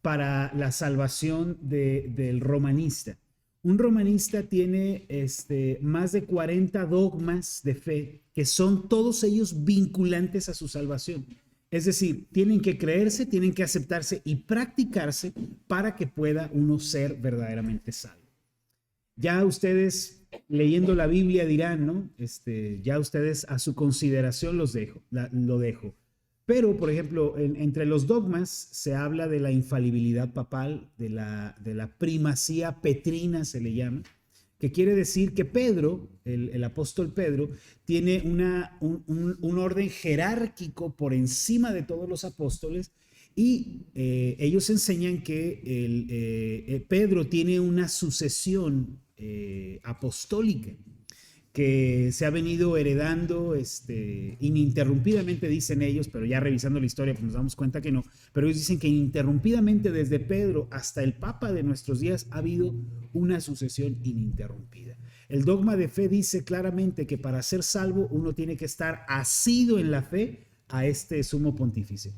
para la salvación del romanista. Un romanista tiene más de 40 dogmas de fe que son todos ellos vinculantes a su salvación. Es decir, tienen que creerse, tienen que aceptarse y practicarse para que pueda uno ser verdaderamente salvo. Ya ustedes leyendo la Biblia dirán, ¿no? Ya ustedes a su consideración lo dejo. Pero, por ejemplo, entre los dogmas se habla de la infalibilidad papal, de la primacía petrina se le llama, que quiere decir que Pedro, el apóstol Pedro, tiene un orden jerárquico por encima de todos los apóstoles y ellos enseñan que Pedro tiene una sucesión apostólica que se ha venido heredando ininterrumpidamente, dicen ellos, pero ya revisando la historia pues nos damos cuenta que no, pero ellos dicen que ininterrumpidamente desde Pedro hasta el Papa de nuestros días ha habido una sucesión ininterrumpida. El dogma de fe dice claramente que para ser salvo uno tiene que estar asido en la fe a este sumo pontífice.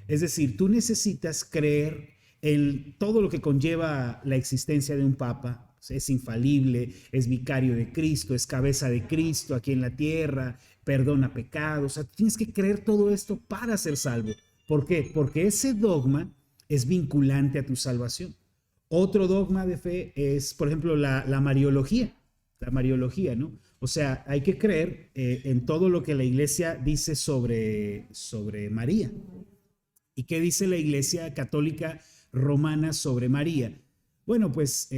Es decir, tú necesitas creer en todo lo que conlleva la existencia de un papa. Es infalible, es vicario de Cristo, es cabeza de Cristo aquí en la tierra, perdona pecados. O sea, tienes que creer todo esto para ser salvo. ¿Por qué? Porque ese dogma es vinculante a tu salvación. Otro dogma de fe es, por ejemplo, la mariología. La mariología, ¿no? O sea, hay que creer en todo lo que la iglesia dice sobre María. ¿Y qué dice la iglesia católica romana sobre María? Bueno, pues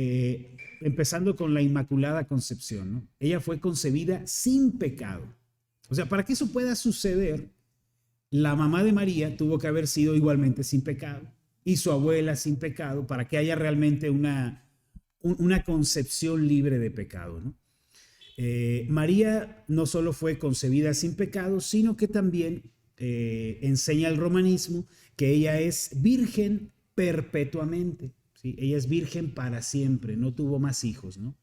empezando con la Inmaculada Concepción, ¿no? Ella fue concebida sin pecado. O sea, para que eso pueda suceder, la mamá de María tuvo que haber sido igualmente sin pecado y su abuela sin pecado para que haya realmente una concepción libre de pecado, ¿no? María no solo fue concebida sin pecado, sino que también enseña el romanismo que ella es virgen perpetuamente. ¿Sí? Ella es virgen para siempre, no tuvo más hijos, ¿no?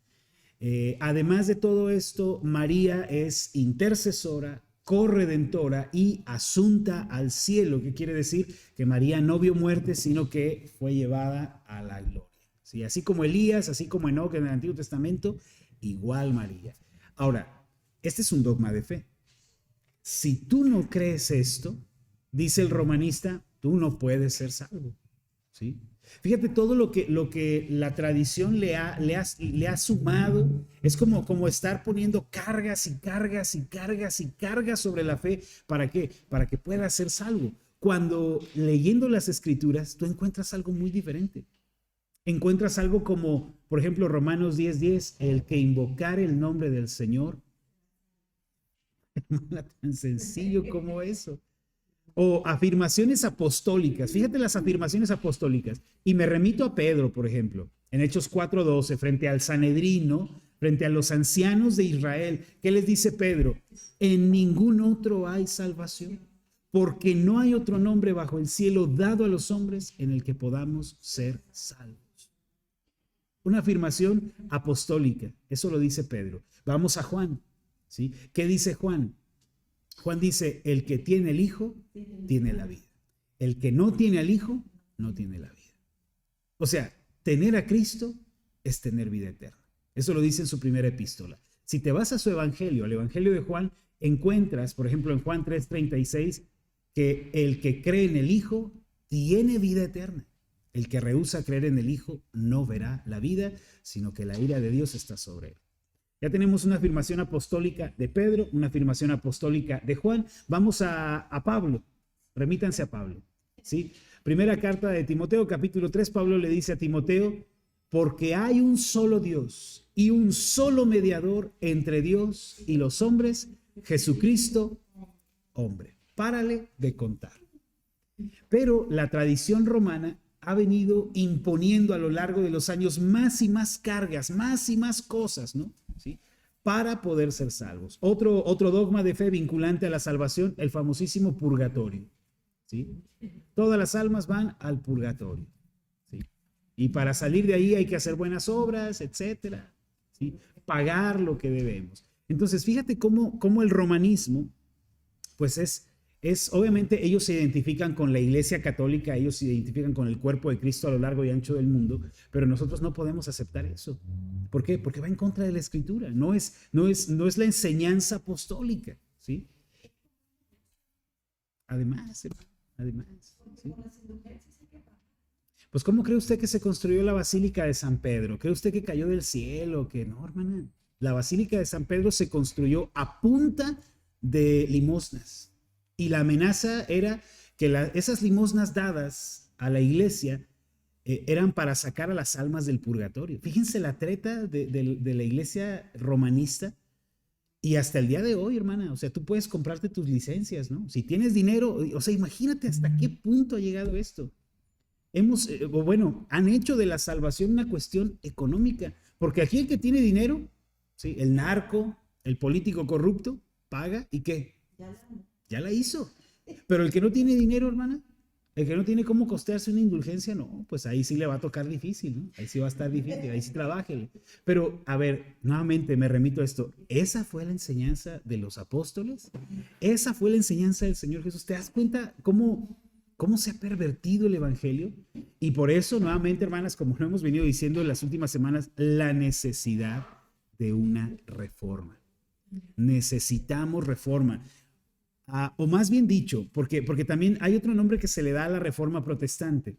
Además de todo esto, María es intercesora, corredentora y asunta al cielo. ¿Qué quiere decir? Que María no vio muerte, sino que fue llevada a la gloria. ¿Sí? Así como Elías, así como Enoc en el Antiguo Testamento, igual María. Ahora, este es un dogma de fe. Si tú no crees esto, dice el romanista, tú no puedes ser salvo. ¿Sí? Fíjate todo lo que la tradición le ha sumado. Es como estar poniendo cargas y cargas y cargas y cargas sobre la fe. ¿Para qué? Para que pueda ser salvo. Cuando leyendo las escrituras, tú encuentras algo muy diferente. Encuentras algo como, por ejemplo, Romanos 10:10, el que invocar el nombre del Señor. Tan sencillo como eso. O afirmaciones apostólicas. Fíjate las afirmaciones apostólicas. Y me remito a Pedro, por ejemplo, en Hechos 4:12, frente al Sanedrino, frente a los ancianos de Israel. ¿Qué les dice Pedro? En ningún otro hay salvación, porque no hay otro nombre bajo el cielo dado a los hombres en el que podamos ser salvos. Una afirmación apostólica. Eso lo dice Pedro. Vamos a Juan. ¿Sí? ¿Qué dice Juan? Juan dice, el que tiene el Hijo, tiene la vida. El que no tiene al Hijo, no tiene la vida. O sea, tener a Cristo es tener vida eterna. Eso lo dice en su primera epístola. Si te vas a su evangelio, al evangelio de Juan, encuentras, por ejemplo, en Juan 3:36, que el que cree en el Hijo tiene vida eterna. El que rehúsa creer en el Hijo no verá la vida, sino que la ira de Dios está sobre él. Ya tenemos una afirmación apostólica de Pedro, una afirmación apostólica de Juan. Vamos a Pablo. Remítanse a Pablo. ¿Sí? Primera carta de Timoteo, capítulo 3, Pablo le dice a Timoteo, porque hay un solo Dios y un solo mediador entre Dios y los hombres, Jesucristo, hombre. Párale de contar. Pero la tradición romana ha venido imponiendo a lo largo de los años más y más cargas, más y más cosas, ¿no? ¿Sí? Para poder ser salvos. Otro dogma de fe vinculante a la salvación, el famosísimo purgatorio. ¿Sí? Todas las almas van al purgatorio. ¿Sí? Y para salir de ahí hay que hacer buenas obras, etcétera. ¿Sí? Pagar lo que debemos. Entonces, fíjate cómo el romanismo, pues es Obviamente ellos se identifican con la Iglesia Católica, ellos se identifican con el cuerpo de Cristo a lo largo y ancho del mundo, pero nosotros no podemos aceptar eso. ¿Por qué? Porque va en contra de la Escritura, no es la enseñanza apostólica, ¿sí? Además, ¿sí? Pues ¿cómo cree usted que se construyó la Basílica de San Pedro? ¿Cree usted que cayó del cielo? Que no, hermana. La Basílica de San Pedro se construyó a punta de limosnas. Y la amenaza era que esas limosnas dadas a la iglesia eran para sacar a las almas del purgatorio. Fíjense la treta de la iglesia romanista. Y hasta el día de hoy, hermana, o sea, tú puedes comprarte tus licencias, ¿no? Si tienes dinero, o sea, imagínate hasta qué punto ha llegado esto. Han hecho de la salvación una cuestión económica, porque aquí el que tiene dinero, ¿sí? El narco, el político corrupto, paga y ¿qué? Ya la hizo. Pero el que no tiene dinero, hermana, el que no tiene cómo costearse una indulgencia, no, pues ahí sí le va a tocar difícil, ¿no? Ahí sí va a estar difícil, ahí sí trabájele. Pero, a ver, nuevamente me remito a esto. ¿Esa fue la enseñanza de los apóstoles? ¿Esa fue la enseñanza del Señor Jesús? ¿Te das cuenta cómo se ha pervertido el evangelio? Y por eso, nuevamente, hermanas, como lo hemos venido diciendo en las últimas semanas, la necesidad de una reforma. Necesitamos reforma. O más bien dicho, porque también hay otro nombre que se le da a la reforma protestante.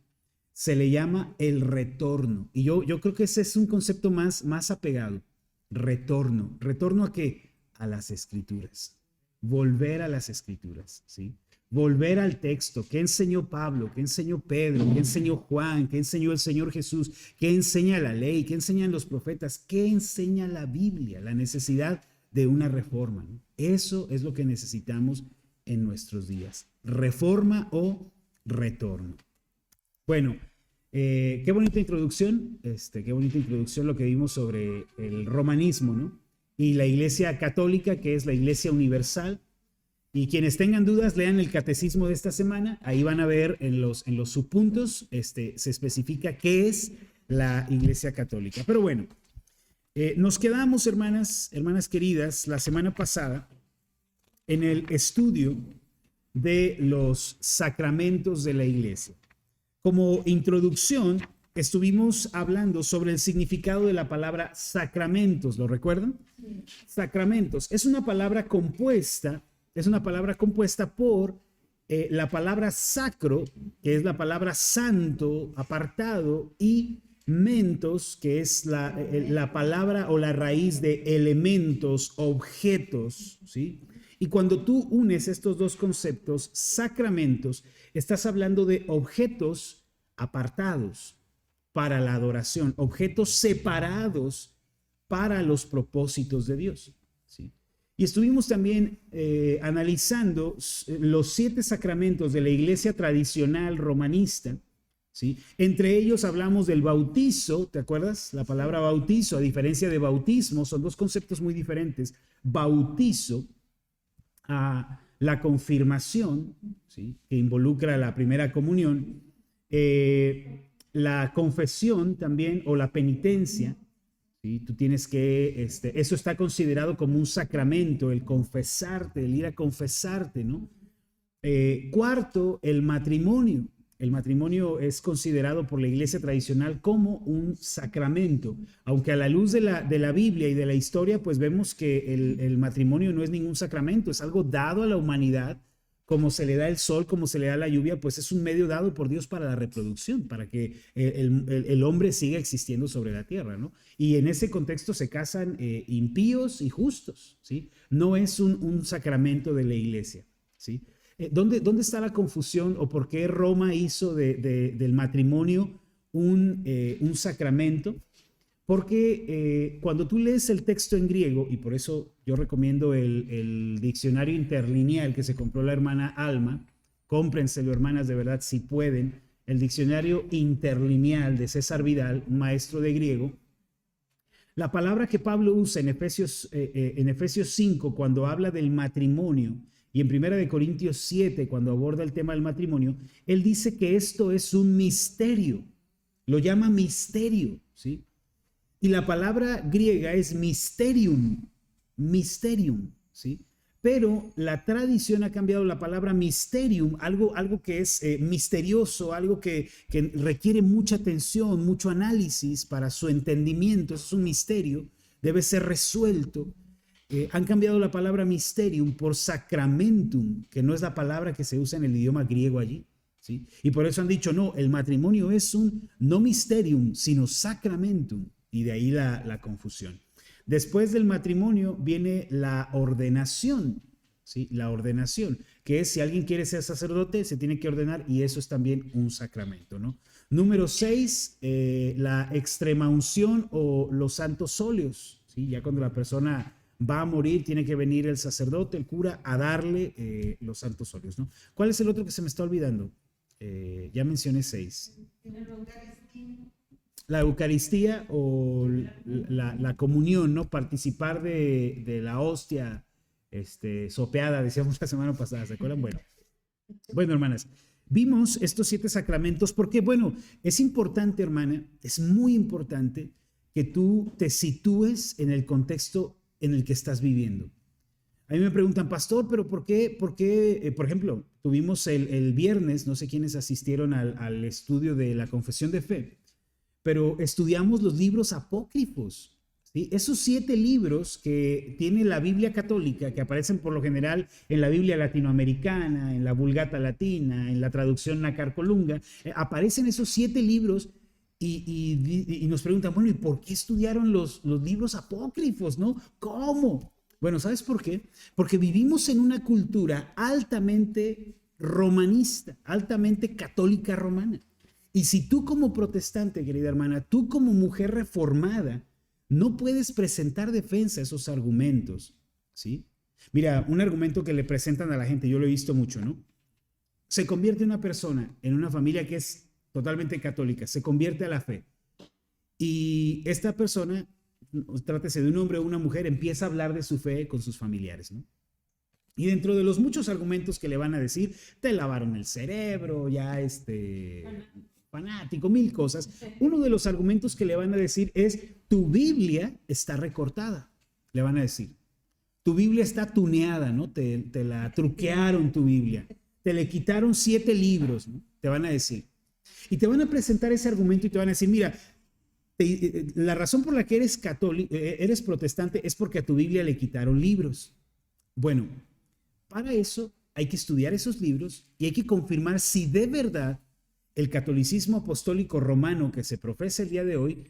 Se le llama el retorno. Y yo creo que ese es un concepto más apegado. Retorno. ¿Retorno a qué? A las Escrituras. Volver a las Escrituras, ¿sí? Volver al texto. ¿Qué enseñó Pablo? ¿Qué enseñó Pedro? ¿Qué enseñó Juan? ¿Qué enseñó el Señor Jesús? ¿Qué enseña la ley? ¿Qué enseñan los profetas? ¿Qué enseña la Biblia? La necesidad de una reforma, ¿no? Eso es lo que necesitamos en nuestros días. Reforma o retorno. Bueno, qué bonita introducción, lo que vimos sobre el romanismo, ¿no? Y la Iglesia Católica, que es la Iglesia Universal. Y quienes tengan dudas, lean el catecismo de esta semana. Ahí van a ver en los subpuntos, se especifica qué es la Iglesia Católica. Pero bueno, nos quedamos, hermanas queridas, la semana pasada en el estudio de los sacramentos de la iglesia. Como introducción, estuvimos hablando sobre el significado de la palabra sacramentos, ¿lo recuerdan? Sí. Sacramentos es una palabra compuesta por la palabra sacro, que es la palabra santo, apartado, y mentos, que es la palabra o la raíz de elementos, objetos, ¿sí? Y cuando tú unes estos dos conceptos, sacramentos, estás hablando de objetos apartados para la adoración, objetos separados para los propósitos de Dios, ¿sí? Y estuvimos también analizando los 7 sacramentos de la iglesia tradicional romanista, ¿sí? Entre ellos hablamos del bautizo, ¿te acuerdas? La palabra bautizo, a diferencia de bautismo, son dos conceptos muy diferentes. Bautizo, a la confirmación, ¿sí? Que involucra la primera comunión, la confesión también o la penitencia, ¿sí? Tú tienes que, eso está considerado como un sacramento, el confesarte, el ir a confesarte, ¿no? Cuarto, el matrimonio. El matrimonio es considerado por la iglesia tradicional como un sacramento, aunque a la luz de la Biblia y de la historia, pues vemos que el matrimonio no es ningún sacramento, es algo dado a la humanidad, como se le da el sol, como se le da la lluvia, pues es un medio dado por Dios para la reproducción, para que el hombre siga existiendo sobre la tierra, ¿no? Y en ese contexto se casan impíos y justos, ¿sí? No es un sacramento de la iglesia, ¿sí? ¿Dónde está la confusión o por qué Roma hizo del matrimonio un sacramento? Porque cuando tú lees el texto en griego, y por eso yo recomiendo el diccionario interlineal que se compró la hermana Alma, cómprenselo, hermanas, de verdad, si pueden, el diccionario interlineal de César Vidal, un maestro de griego. La palabra que Pablo usa en Efesios 5 cuando habla del matrimonio, y en 1 Corintios 7, cuando aborda el tema del matrimonio, él dice que esto es un misterio. Lo llama misterio, ¿sí? Y la palabra griega es mysterium, ¿sí? pero la tradición ha cambiado la palabra mysterium, algo que es misterioso, algo que requiere mucha atención, mucho análisis para su entendimiento, eso es un misterio, debe ser resuelto. Han cambiado la palabra mysterium por sacramentum, que no es la palabra que se usa en el idioma griego allí, ¿sí? Y por eso han dicho, no, el matrimonio es un no mysterium, sino sacramentum, y de ahí la confusión. Después del matrimonio viene la ordenación, ¿sí? La ordenación, que es si alguien quiere ser sacerdote, se tiene que ordenar y eso es también un sacramento, ¿no? Número 6, la extremaunción o los santos óleos, ¿sí? Ya cuando la persona va a morir, tiene que venir el sacerdote, el cura, a darle los santos óleos, ¿no? ¿Cuál es el otro que se me está olvidando? Ya mencioné 6. La Eucaristía o la comunión, ¿no? Participar de la hostia sopeada, decíamos la semana pasada, ¿se acuerdan? Bueno, hermanas, vimos estos 7 sacramentos porque, bueno, es importante, hermana, es muy importante que tú te sitúes en el contexto en el que estás viviendo. A mí me preguntan, pastor, pero ¿por qué? Por ejemplo, tuvimos el viernes, no sé quiénes asistieron al estudio de la confesión de fe, pero estudiamos los libros apócrifos, ¿sí? Esos 7 libros que tiene la Biblia católica, que aparecen por lo general en la Biblia latinoamericana, en la Vulgata latina, en la traducción Nácar Colunga, aparecen esos 7 libros y nos preguntan, bueno, ¿y por qué estudiaron los libros apócrifos, no? ¿Cómo? Bueno, ¿sabes por qué? Porque vivimos en una cultura altamente romanista, altamente católica romana. Y si tú como protestante, querida hermana, tú como mujer reformada, no puedes presentar defensa a esos argumentos, ¿sí? Mira, un argumento que le presentan a la gente, yo lo he visto mucho, ¿no? Se convierte una persona en una familia que es totalmente católica, se convierte a la fe. Y esta persona, trátese de un hombre o una mujer, empieza a hablar de su fe con sus familiares, ¿no? Y dentro de los muchos argumentos que le van a decir, te lavaron el cerebro, ya fanático, mil cosas. Uno de los argumentos que le van a decir es, tu Biblia está recortada, le van a decir. Tu Biblia está tuneada, ¿no? Te la truquearon tu Biblia. Te le quitaron 7 libros, ¿no? Te van a decir. Y te van a presentar ese argumento y te van a decir, mira, la razón por la que eres católico, eres protestante es porque a tu Biblia le quitaron libros. Bueno, para eso hay que estudiar esos libros y hay que confirmar si de verdad el catolicismo apostólico romano que se profesa el día de hoy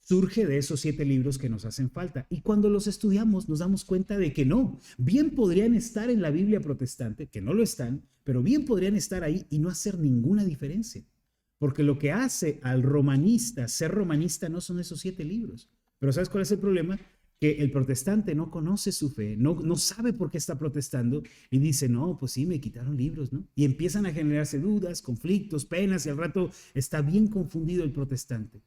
surge de esos 7 libros que nos hacen falta. Y cuando los estudiamos nos damos cuenta de que no. Bien podrían estar en la Biblia protestante, que no lo están, pero bien podrían estar ahí y no hacer ninguna diferencia. Porque lo que hace al romanista ser romanista no son esos 7 libros. Pero ¿sabes cuál es el problema? Que el protestante no conoce su fe, no sabe por qué está protestando y dice, no, pues sí, me quitaron libros, ¿no? Y empiezan a generarse dudas, conflictos, penas y al rato está bien confundido el protestante.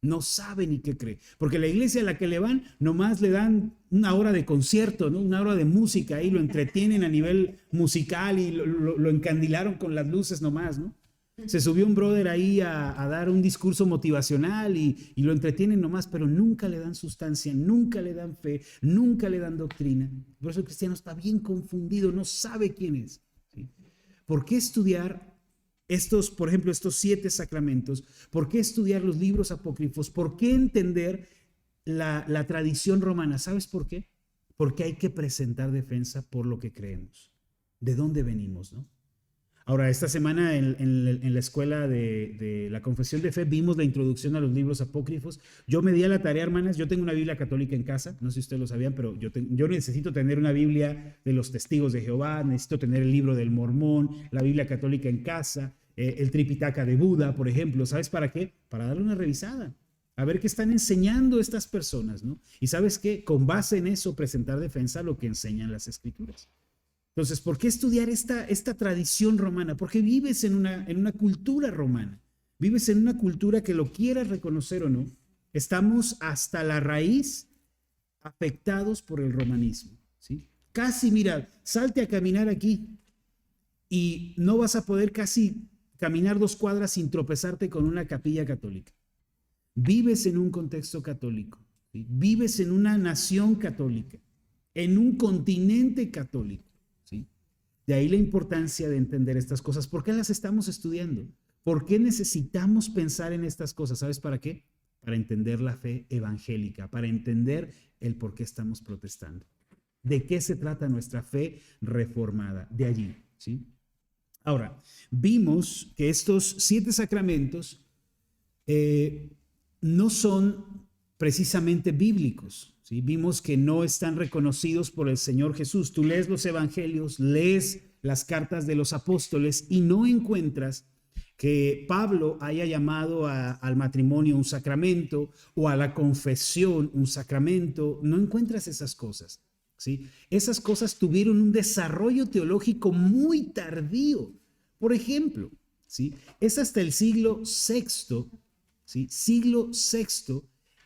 No sabe ni qué cree, porque la iglesia a la que le van nomás le dan una hora de concierto, ¿no? Una hora de música y lo entretienen a nivel musical y lo encandilaron con las luces nomás, ¿no? Se subió un brother ahí a dar un discurso motivacional y lo entretienen nomás, pero nunca le dan sustancia, nunca le dan fe, nunca le dan doctrina. Por eso el cristiano está bien confundido, no sabe quién es, ¿sí? ¿Por qué estudiar por ejemplo, estos 7 sacramentos? ¿Por qué estudiar los libros apócrifos? ¿Por qué entender la tradición romana? ¿Sabes por qué? Porque hay que presentar defensa por lo que creemos. ¿De dónde venimos, no? Ahora, esta semana en la escuela de la confesión de fe vimos la introducción a los libros apócrifos. Yo me di a la tarea, hermanas, yo tengo una Biblia católica en casa, no sé si ustedes lo sabían, pero yo necesito tener una Biblia de los testigos de Jehová, necesito tener el libro del Mormón, la Biblia católica en casa, el Tripitaka de Buda, por ejemplo. ¿Sabes para qué? Para darle una revisada, a ver qué están enseñando estas personas, ¿no? Y ¿sabes qué? Con base en eso presentar defensa a lo que enseñan las Escrituras. Entonces, ¿por qué estudiar esta tradición romana? Porque vives en una cultura romana, vives en una cultura que lo quieras reconocer o no, estamos hasta la raíz afectados por el romanismo, ¿sí? Casi, mira, salte a caminar aquí y no vas a poder casi caminar 2 cuadras sin tropezarte con una capilla católica. Vives en un contexto católico, ¿sí? Vives en una nación católica. en un continente católico, ¿sí? De ahí la importancia de entender estas cosas. ¿Por qué las estamos estudiando? ¿Por qué necesitamos pensar en estas cosas? ¿Sabes para qué? Para entender la fe evangélica, para entender el por qué estamos protestando. ¿De qué se trata nuestra fe reformada? De allí, ¿sí? Ahora, vimos que estos 7 sacramentos no son precisamente bíblicos, ¿sí? Vimos que no están reconocidos por el Señor Jesús. Tú lees los evangelios, lees las cartas de los apóstoles y no encuentras que Pablo haya llamado al matrimonio un sacramento o a la confesión un sacramento. No encuentras esas cosas, ¿sí? Esas cosas tuvieron un desarrollo teológico muy tardío. Por ejemplo, ¿sí? Es hasta el siglo VI, ¿sí? Siglo VI,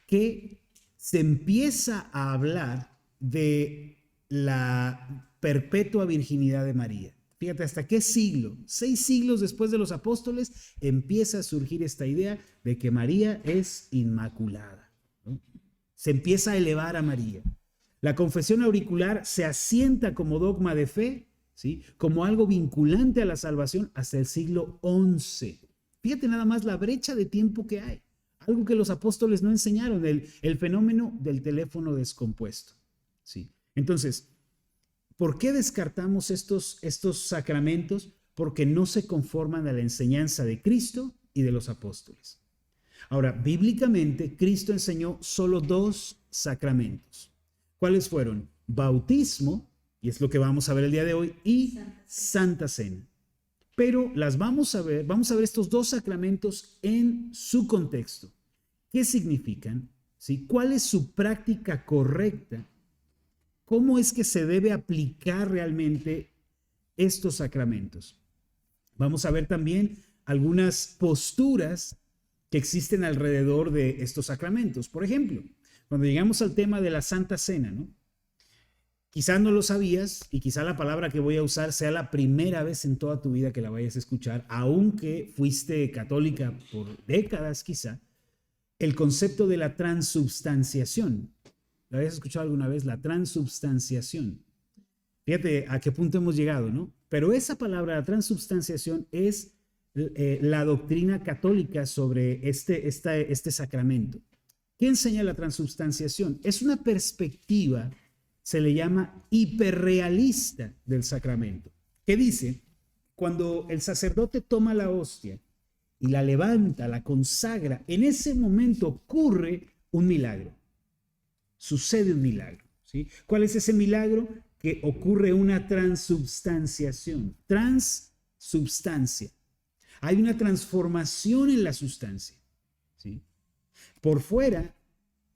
que se empieza a hablar de la perpetua virginidad de María. Fíjate, ¿hasta qué siglo? 6 siglos después de los apóstoles empieza a surgir esta idea de que María es inmaculada, ¿no? Se empieza a elevar a María. La confesión auricular se asienta como dogma de fe, ¿sí? Como algo vinculante a la salvación hasta el siglo XI. Fíjate nada más la brecha de tiempo que hay. Algo que los apóstoles no enseñaron, el fenómeno del teléfono descompuesto, ¿sí? Entonces, ¿por qué descartamos estos sacramentos? Porque no se conforman a la enseñanza de Cristo y de los apóstoles. Ahora, bíblicamente, Cristo enseñó solo 2 sacramentos. ¿Cuáles fueron? Bautismo, y es lo que vamos a ver el día de hoy, y Santa Cena. Pero vamos a ver estos 2 sacramentos en su contexto. ¿Qué significan? ¿Sí? ¿Cuál es su práctica correcta? ¿Cómo es que se debe aplicar realmente estos sacramentos? Vamos a ver también algunas posturas que existen alrededor de estos sacramentos. Por ejemplo, cuando llegamos al tema de la Santa Cena, ¿no? Quizás no lo sabías y quizá la palabra que voy a usar sea la primera vez en toda tu vida que la vayas a escuchar, aunque fuiste católica por décadas quizá, el concepto de la transubstanciación. ¿La habías escuchado alguna vez? La transubstanciación. Fíjate a qué punto hemos llegado, ¿no? Pero esa palabra, la transubstanciación, es la doctrina católica sobre este sacramento. ¿Qué enseña la transubstanciación? Es una perspectiva, se le llama hiperrealista del sacramento, que dice, cuando el sacerdote toma la hostia y la levanta, la consagra, en ese momento ocurre un milagro. Sucede un milagro, ¿sí? ¿Cuál es ese milagro? Que ocurre una transubstanciación. Transubstancia. Hay una transformación en la sustancia, ¿sí? Por fuera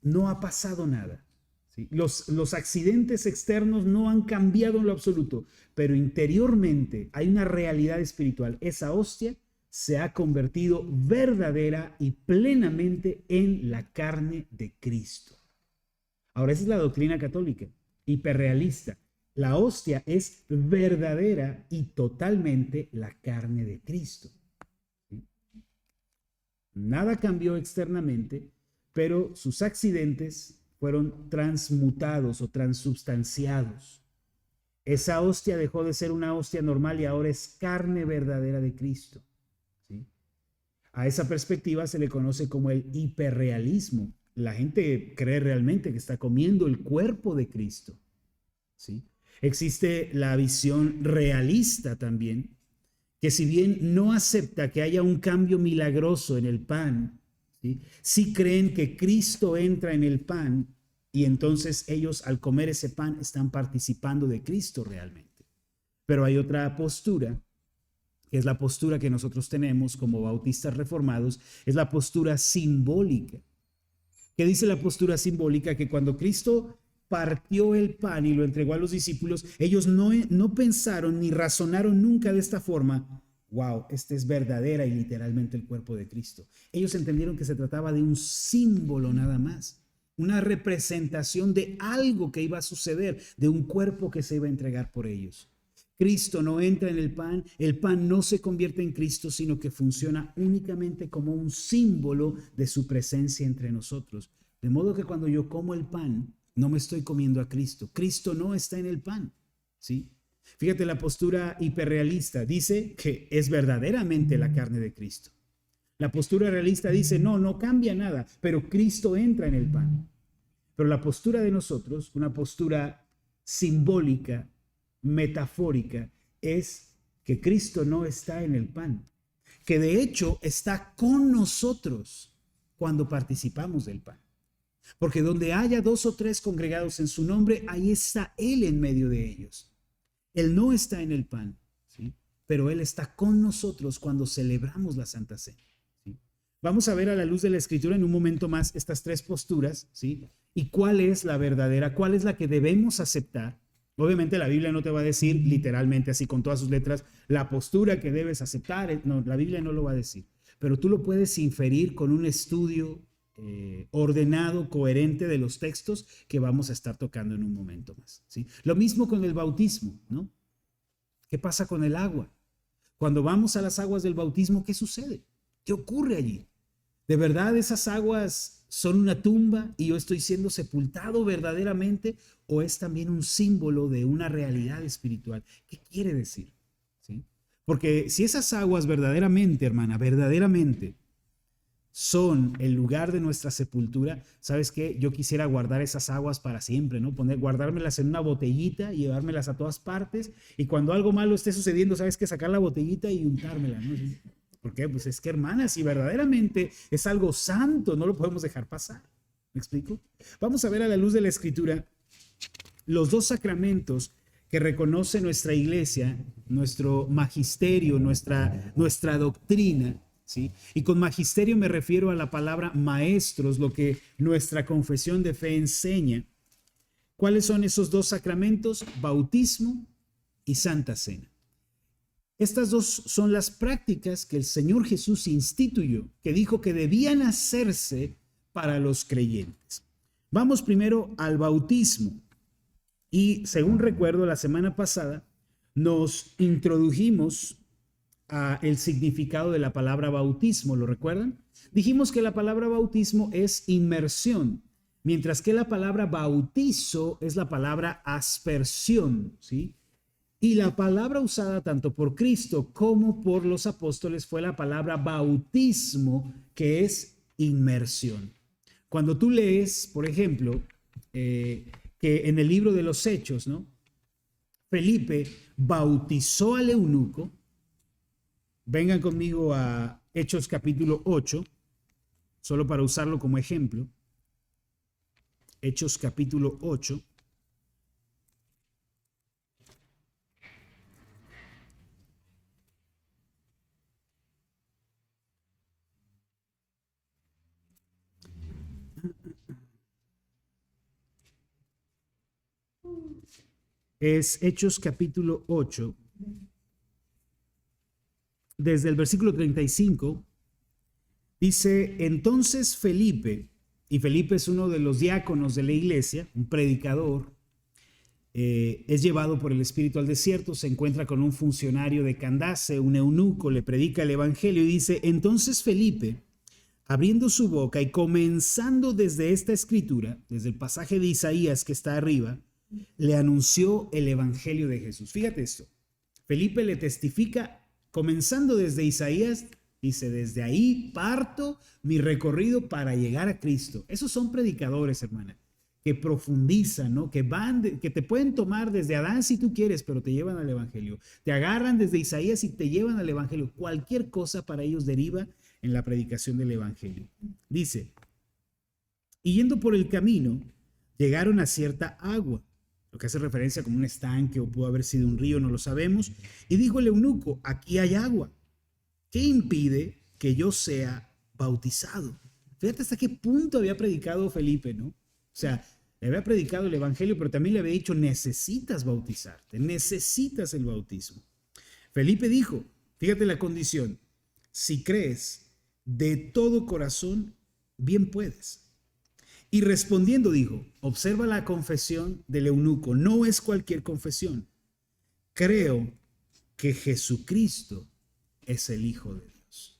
no ha pasado nada, ¿sí? Los accidentes externos no han cambiado en lo absoluto, pero interiormente hay una realidad espiritual. Esa hostia se ha convertido verdadera y plenamente en la carne de Cristo. Ahora, esa es la doctrina católica, hiperrealista. La hostia es verdadera y totalmente la carne de Cristo. ¿Sí? Nada cambió externamente, pero sus accidentes fueron transmutados o transubstanciados. Esa hostia dejó de ser una hostia normal y ahora es carne verdadera de Cristo. ¿Sí? A esa perspectiva se le conoce como el hiperrealismo. La gente cree realmente que está comiendo el cuerpo de Cristo, ¿sí? Existe la visión realista también, que si bien no acepta que haya un cambio milagroso en el pan, ¿sí? Sí creen que Cristo entra en el pan y entonces ellos al comer ese pan están participando de Cristo realmente. Pero hay otra postura, que es la postura que nosotros tenemos como bautistas reformados, es la postura simbólica. ¿Qué dice la postura simbólica? Que cuando Cristo partió el pan y lo entregó a los discípulos, ellos no pensaron ni razonaron nunca de esta forma. Wow, este es verdadera y literalmente el cuerpo de Cristo. Ellos entendieron que se trataba de un símbolo nada más, una representación de algo que iba a suceder, de un cuerpo que se iba a entregar por ellos. Cristo no entra en el pan no se convierte en Cristo, sino que funciona únicamente como un símbolo de su presencia entre nosotros. De modo que cuando yo como el pan, no me estoy comiendo a Cristo. Cristo no está en el pan, ¿sí? Fíjate la postura hiperrealista. Dice que es verdaderamente la carne de Cristo. La postura realista dice, no, no cambia nada, pero Cristo entra en el pan. Pero la postura de nosotros, una postura simbólica, metafórica, es que Cristo no está en el pan, que de hecho está con nosotros cuando participamos del pan. Porque donde haya 2 o 3 congregados en su nombre, ahí está Él en medio de ellos. Él no está en el pan, ¿sí? Pero Él está con nosotros cuando celebramos la Santa Cena, ¿sí? Vamos a ver a la luz de la Escritura en un momento más estas 3 posturas, ¿sí? Y cuál es la verdadera, cuál es la que debemos aceptar. Obviamente la Biblia no te va a decir literalmente así con todas sus letras la postura que debes aceptar. No, la Biblia no lo va a decir. Pero tú lo puedes inferir con un estudio ordenado, coherente de los textos que vamos a estar tocando en un momento más, ¿sí? Lo mismo con el bautismo, ¿no? ¿Qué pasa con el agua? Cuando vamos a las aguas del bautismo, ¿qué sucede? ¿Qué ocurre allí? ¿De verdad esas aguas son una tumba y yo estoy siendo sepultado verdaderamente? ¿O es también un símbolo de una realidad espiritual? ¿Qué quiere decir? ¿Sí? Porque si esas aguas verdaderamente, hermana, verdaderamente son el lugar de nuestra sepultura, ¿sabes qué? Yo quisiera guardar esas aguas para siempre, ¿no? Guardármelas en una botellita y llevármelas a todas partes, y cuando algo malo esté sucediendo, ¿sabes qué? Sacar la botellita y untármela, ¿no? ¿Por qué? Pues es que, hermana, si verdaderamente es algo santo, no lo podemos dejar pasar. ¿Me explico? Vamos a ver a la luz de la Escritura los 2 sacramentos que reconoce nuestra iglesia, nuestro magisterio, nuestra doctrina, ¿sí? Y con magisterio me refiero a la palabra maestros, lo que nuestra confesión de fe enseña. ¿Cuáles son esos 2 sacramentos? Bautismo y Santa Cena. Estas 2 son las prácticas que el Señor Jesús instituyó, que dijo que debían hacerse para los creyentes. Vamos primero al bautismo. Y según recuerdo, la semana pasada nos introdujimos el significado de la palabra bautismo, ¿lo recuerdan? Dijimos que la palabra bautismo es inmersión, mientras que la palabra bautizo es la palabra aspersión, ¿sí? Y la palabra usada tanto por Cristo como por los apóstoles fue la palabra bautismo, que es inmersión. Cuando tú lees, por ejemplo, que en el libro de los Hechos, ¿no? Felipe bautizó al eunuco. Vengan conmigo a Hechos capítulo 8, solo para usarlo como ejemplo. Hechos capítulo 8. Es Hechos capítulo 8, desde el versículo 35, dice, entonces Felipe, y Felipe es uno de los diáconos de la iglesia, un predicador, es llevado por el Espíritu al desierto, se encuentra con un funcionario de Candace, un eunuco, le predica el evangelio y dice, entonces Felipe, abriendo su boca y comenzando desde esta escritura, desde el pasaje de Isaías que está arriba, le anunció el evangelio de Jesús. Fíjate esto, Felipe le testifica, comenzando desde Isaías, dice, desde ahí parto mi recorrido para llegar a Cristo. Esos son predicadores, hermana, que profundizan, ¿no? Que te pueden tomar desde Adán si tú quieres, pero te llevan al evangelio. Te agarran desde Isaías y te llevan al evangelio. Cualquier cosa para ellos deriva en la predicación del evangelio. Dice, y yendo por el camino, llegaron a cierta agua, lo que hace referencia como un estanque o pudo haber sido un río, no lo sabemos. Y dijo el eunuco, aquí hay agua. ¿Qué impide que yo sea bautizado? Fíjate hasta qué punto había predicado Felipe, ¿no? O sea, le había predicado el evangelio, pero también le había dicho, necesitas bautizarte, necesitas el bautismo. Felipe dijo, fíjate la condición, si crees de todo corazón, bien puedes. Y respondiendo dijo, observa la confesión del eunuco, no es cualquier confesión. Creo que Jesucristo es el Hijo de Dios.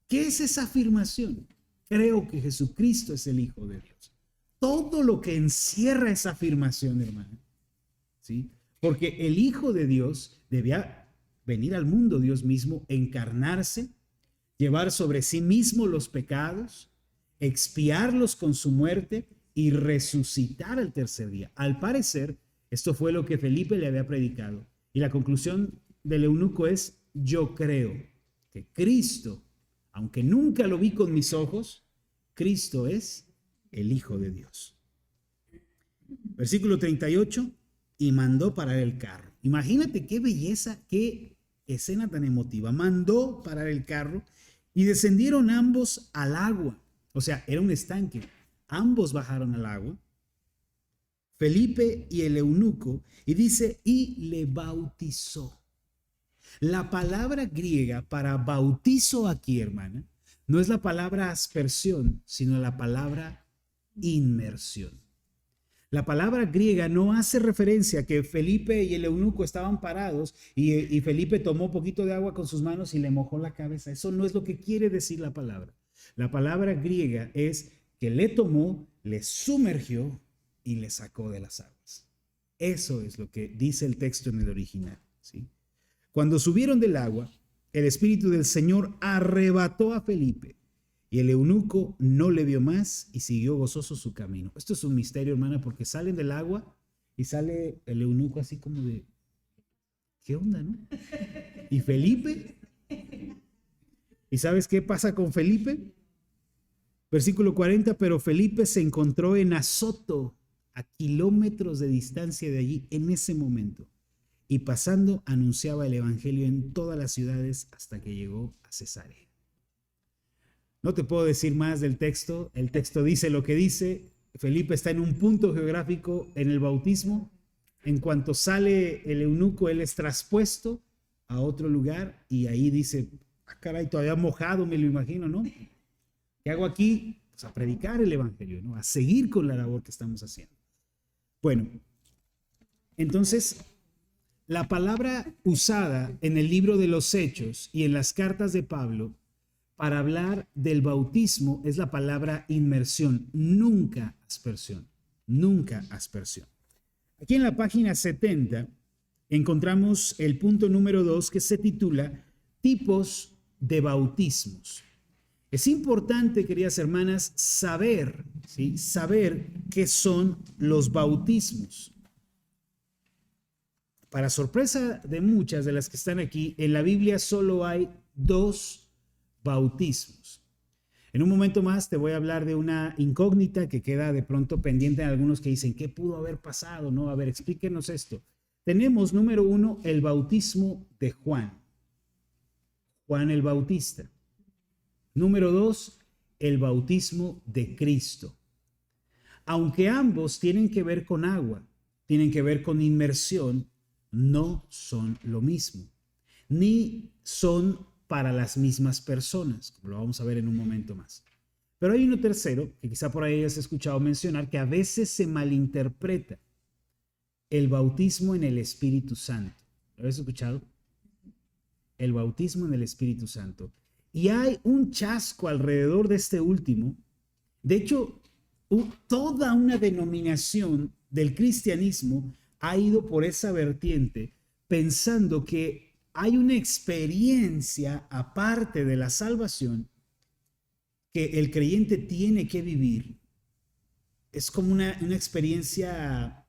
¿Qué es esa afirmación? Creo que Jesucristo es el Hijo de Dios. todo lo que encierra esa afirmación, hermano. ¿Sí? Porque el Hijo de Dios debía venir al mundo, Dios mismo, encarnarse, llevar sobre sí mismo los pecados, expiarlos con su muerte y resucitar al tercer día. Al parecer, esto fue lo que Felipe le había predicado. Y la conclusión del eunuco es: yo creo que Cristo, aunque nunca lo vi con mis ojos, Cristo es el Hijo de Dios. Versículo 38, y mandó parar el carro. Imagínate qué belleza, qué escena tan emotiva. Mandó parar el carro y descendieron ambos al agua. O sea, era un estanque. Ambos bajaron al agua, Felipe y el eunuco, y dice, y le bautizó. La palabra griega para bautizo aquí, hermana, no es la palabra aspersión, sino la palabra inmersión. La palabra griega no hace referencia a que Felipe y el eunuco estaban parados y Felipe tomó un poquito de agua con sus manos y le mojó la cabeza. Eso no es lo que quiere decir la palabra. La palabra griega es que le tomó, le sumergió y le sacó de las aguas. Eso es lo que dice el texto en el original, ¿sí? Cuando subieron del agua, el Espíritu del Señor arrebató a Felipe y el eunuco no le vio más y siguió gozoso su camino. Esto es un misterio, hermana, porque salen del agua y sale el eunuco así como de, ¿qué onda, no? Y Felipe, ¿y sabes qué pasa con Felipe? Versículo 40, pero Felipe se encontró en Azoto, a kilómetros de distancia de allí en ese momento, y pasando anunciaba el evangelio en todas las ciudades hasta que llegó a Cesarea. No te puedo decir más del texto, el texto dice lo que dice. Felipe está en un punto geográfico en el bautismo. En cuanto sale el eunuco, él es traspuesto a otro lugar y ahí dice, ah, caray, todavía mojado me lo imagino, ¿no? ¿Qué hago aquí? Pues a predicar el evangelio, ¿no? A seguir con la labor que estamos haciendo. Bueno, entonces, la palabra usada en el libro de los Hechos y en las cartas de Pablo para hablar del bautismo es la palabra inmersión, nunca aspersión, nunca aspersión. Aquí en la página 70 encontramos el punto número 2 que se titula tipos de bautismos. Es importante, queridas hermanas, saber, ¿sí? Saber qué son los bautismos. Para sorpresa de muchas de las que están aquí, en la Biblia solo hay 2 bautismos. En un momento más te voy a hablar de una incógnita que queda de pronto pendiente en algunos que dicen, ¿qué pudo haber pasado? No, a ver, explíquenos esto. Tenemos, número 1, el bautismo de Juan. Juan el Bautista. Número 2, el bautismo de Cristo. Aunque ambos tienen que ver con agua, tienen que ver con inmersión, no son lo mismo, ni son para las mismas personas, como lo vamos a ver en un momento más. Pero hay uno tercero, que quizá por ahí hayas escuchado mencionar, que a veces se malinterpreta, el bautismo en el Espíritu Santo. ¿Lo habéis escuchado? El bautismo en el Espíritu Santo. Y hay un chasco alrededor de este último. De hecho, toda una denominación del cristianismo ha ido por esa vertiente, pensando que hay una experiencia aparte de la salvación que el creyente tiene que vivir. Es como una experiencia,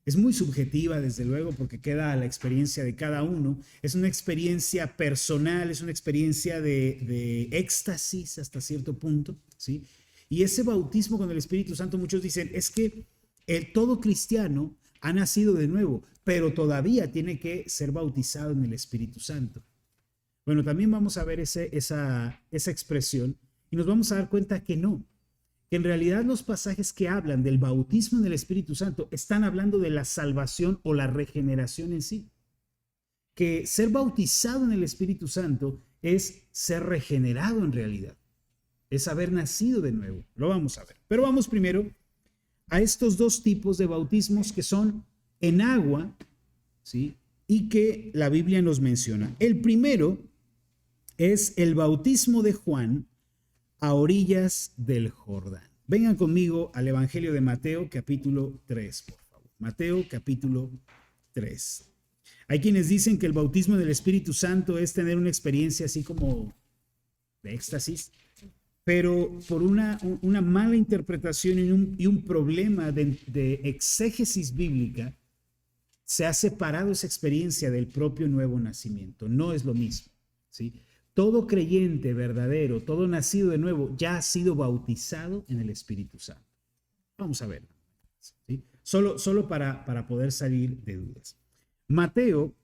es muy subjetiva desde luego porque queda a la experiencia de cada uno. Es una experiencia personal, es una experiencia de éxtasis hasta cierto punto, ¿sí? Y ese bautismo con el Espíritu Santo, muchos dicen, es que todo cristiano ha nacido de nuevo, pero todavía tiene que ser bautizado en el Espíritu Santo. Bueno, también vamos a ver esa expresión y nos vamos a dar cuenta que no, que en realidad los pasajes que hablan del bautismo en el Espíritu Santo están hablando de la salvación o la regeneración en sí. Que ser bautizado en el Espíritu Santo es ser regenerado en realidad, es haber nacido de nuevo. Lo vamos a ver, pero vamos primero a estos 2 tipos de bautismos que son en agua, ¿sí? Y que la Biblia nos menciona. El primero es el bautismo de Juan a orillas del Jordán. Vengan conmigo al Evangelio de Mateo, capítulo 3, por favor. Mateo, capítulo 3. Hay quienes dicen que el bautismo del Espíritu Santo es tener una experiencia así como de éxtasis, pero por una mala interpretación y un problema de exégesis bíblica, se ha separado esa experiencia del propio nuevo nacimiento. No es lo mismo, ¿sí? Todo creyente verdadero, todo nacido de nuevo, ya ha sido bautizado en el Espíritu Santo. Vamos a ver, ¿sí? Solo para poder salir de dudas. Mateo,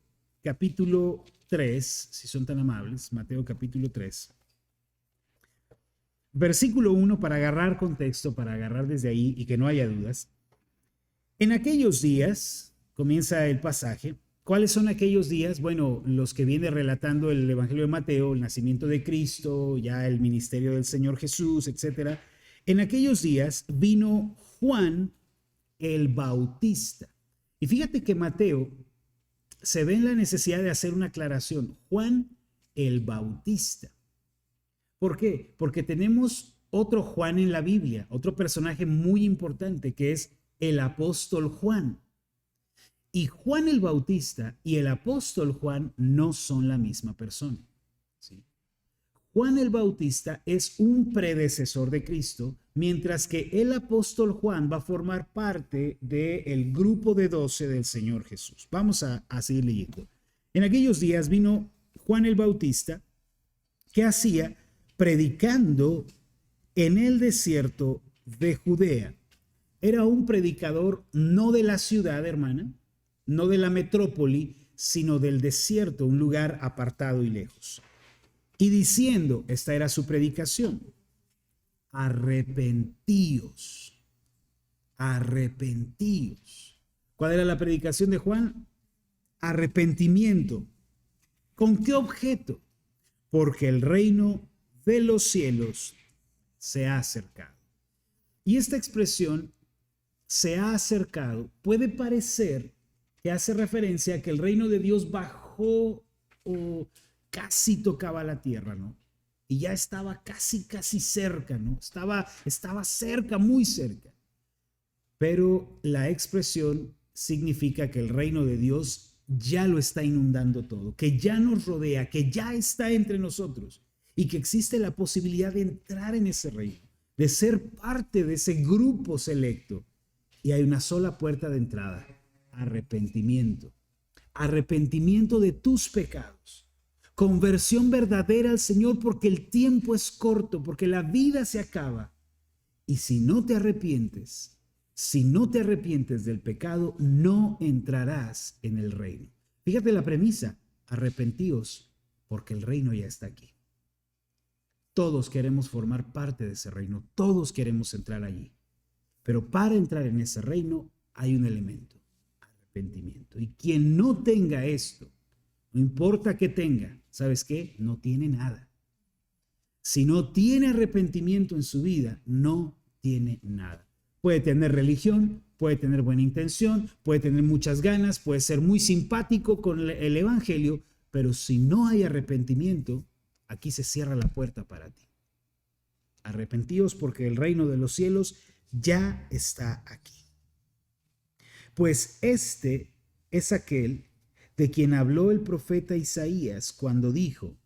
capítulo 3, si son tan amables, Mateo capítulo 3. Versículo 1, para agarrar contexto, para agarrar desde ahí y que no haya dudas. En aquellos días, comienza el pasaje. ¿Cuáles son aquellos días? Bueno, los que viene relatando el Evangelio de Mateo, el nacimiento de Cristo, ya el ministerio del Señor Jesús, etc. En aquellos días vino Juan el Bautista. Y fíjate que Mateo se ve en la necesidad de hacer una aclaración. Juan el Bautista. ¿Por qué? Porque tenemos otro Juan en la Biblia, otro personaje muy importante que es el apóstol Juan. Y Juan el Bautista y el apóstol Juan no son la misma persona, ¿sí? Juan el Bautista es un predecesor de Cristo, mientras que el apóstol Juan va a formar parte del grupo de 12 del Señor Jesús. Vamos a seguir leyendo. En aquellos días vino Juan el Bautista, ¿qué hacía? Predicando en el desierto de Judea. Era un predicador no de la ciudad, hermana, no de la metrópoli, sino del desierto, un lugar apartado y lejos. Y diciendo, esta era su predicación: arrepentíos, arrepentíos. ¿Cuál era la predicación de Juan? Arrepentimiento. ¿Con qué objeto? Porque el reino de los cielos se ha acercado. Y esta expresión, se ha acercado, puede parecer que hace referencia a que el reino de Dios bajó o casi tocaba la tierra, ¿no? Y ya estaba casi cerca, ¿no? Estaba cerca, muy cerca. Pero la expresión significa que el reino de Dios ya lo está inundando todo, que ya nos rodea, que ya está entre nosotros y que existe la posibilidad de entrar en ese reino, de ser parte de ese grupo selecto. Y hay una sola puerta de entrada: arrepentimiento. Arrepentimiento de tus pecados. Conversión verdadera al Señor, porque el tiempo es corto, porque la vida se acaba. Y si no te arrepientes del pecado, no entrarás en el reino. Fíjate la premisa: arrepentíos, porque el reino ya está aquí. Todos queremos formar parte de ese reino, todos queremos entrar allí. Pero para entrar en ese reino hay un elemento: arrepentimiento. Y quien no tenga esto, no importa que tenga, ¿sabes qué? No tiene nada. Si no tiene arrepentimiento en su vida, no tiene nada. Puede tener religión, puede tener buena intención, puede tener muchas ganas, puede ser muy simpático con el evangelio, pero si no hay arrepentimiento, aquí se cierra la puerta para ti. Arrepentíos, porque el reino de los cielos ya está aquí. Pues este es aquel de quien habló el profeta Isaías cuando dijo: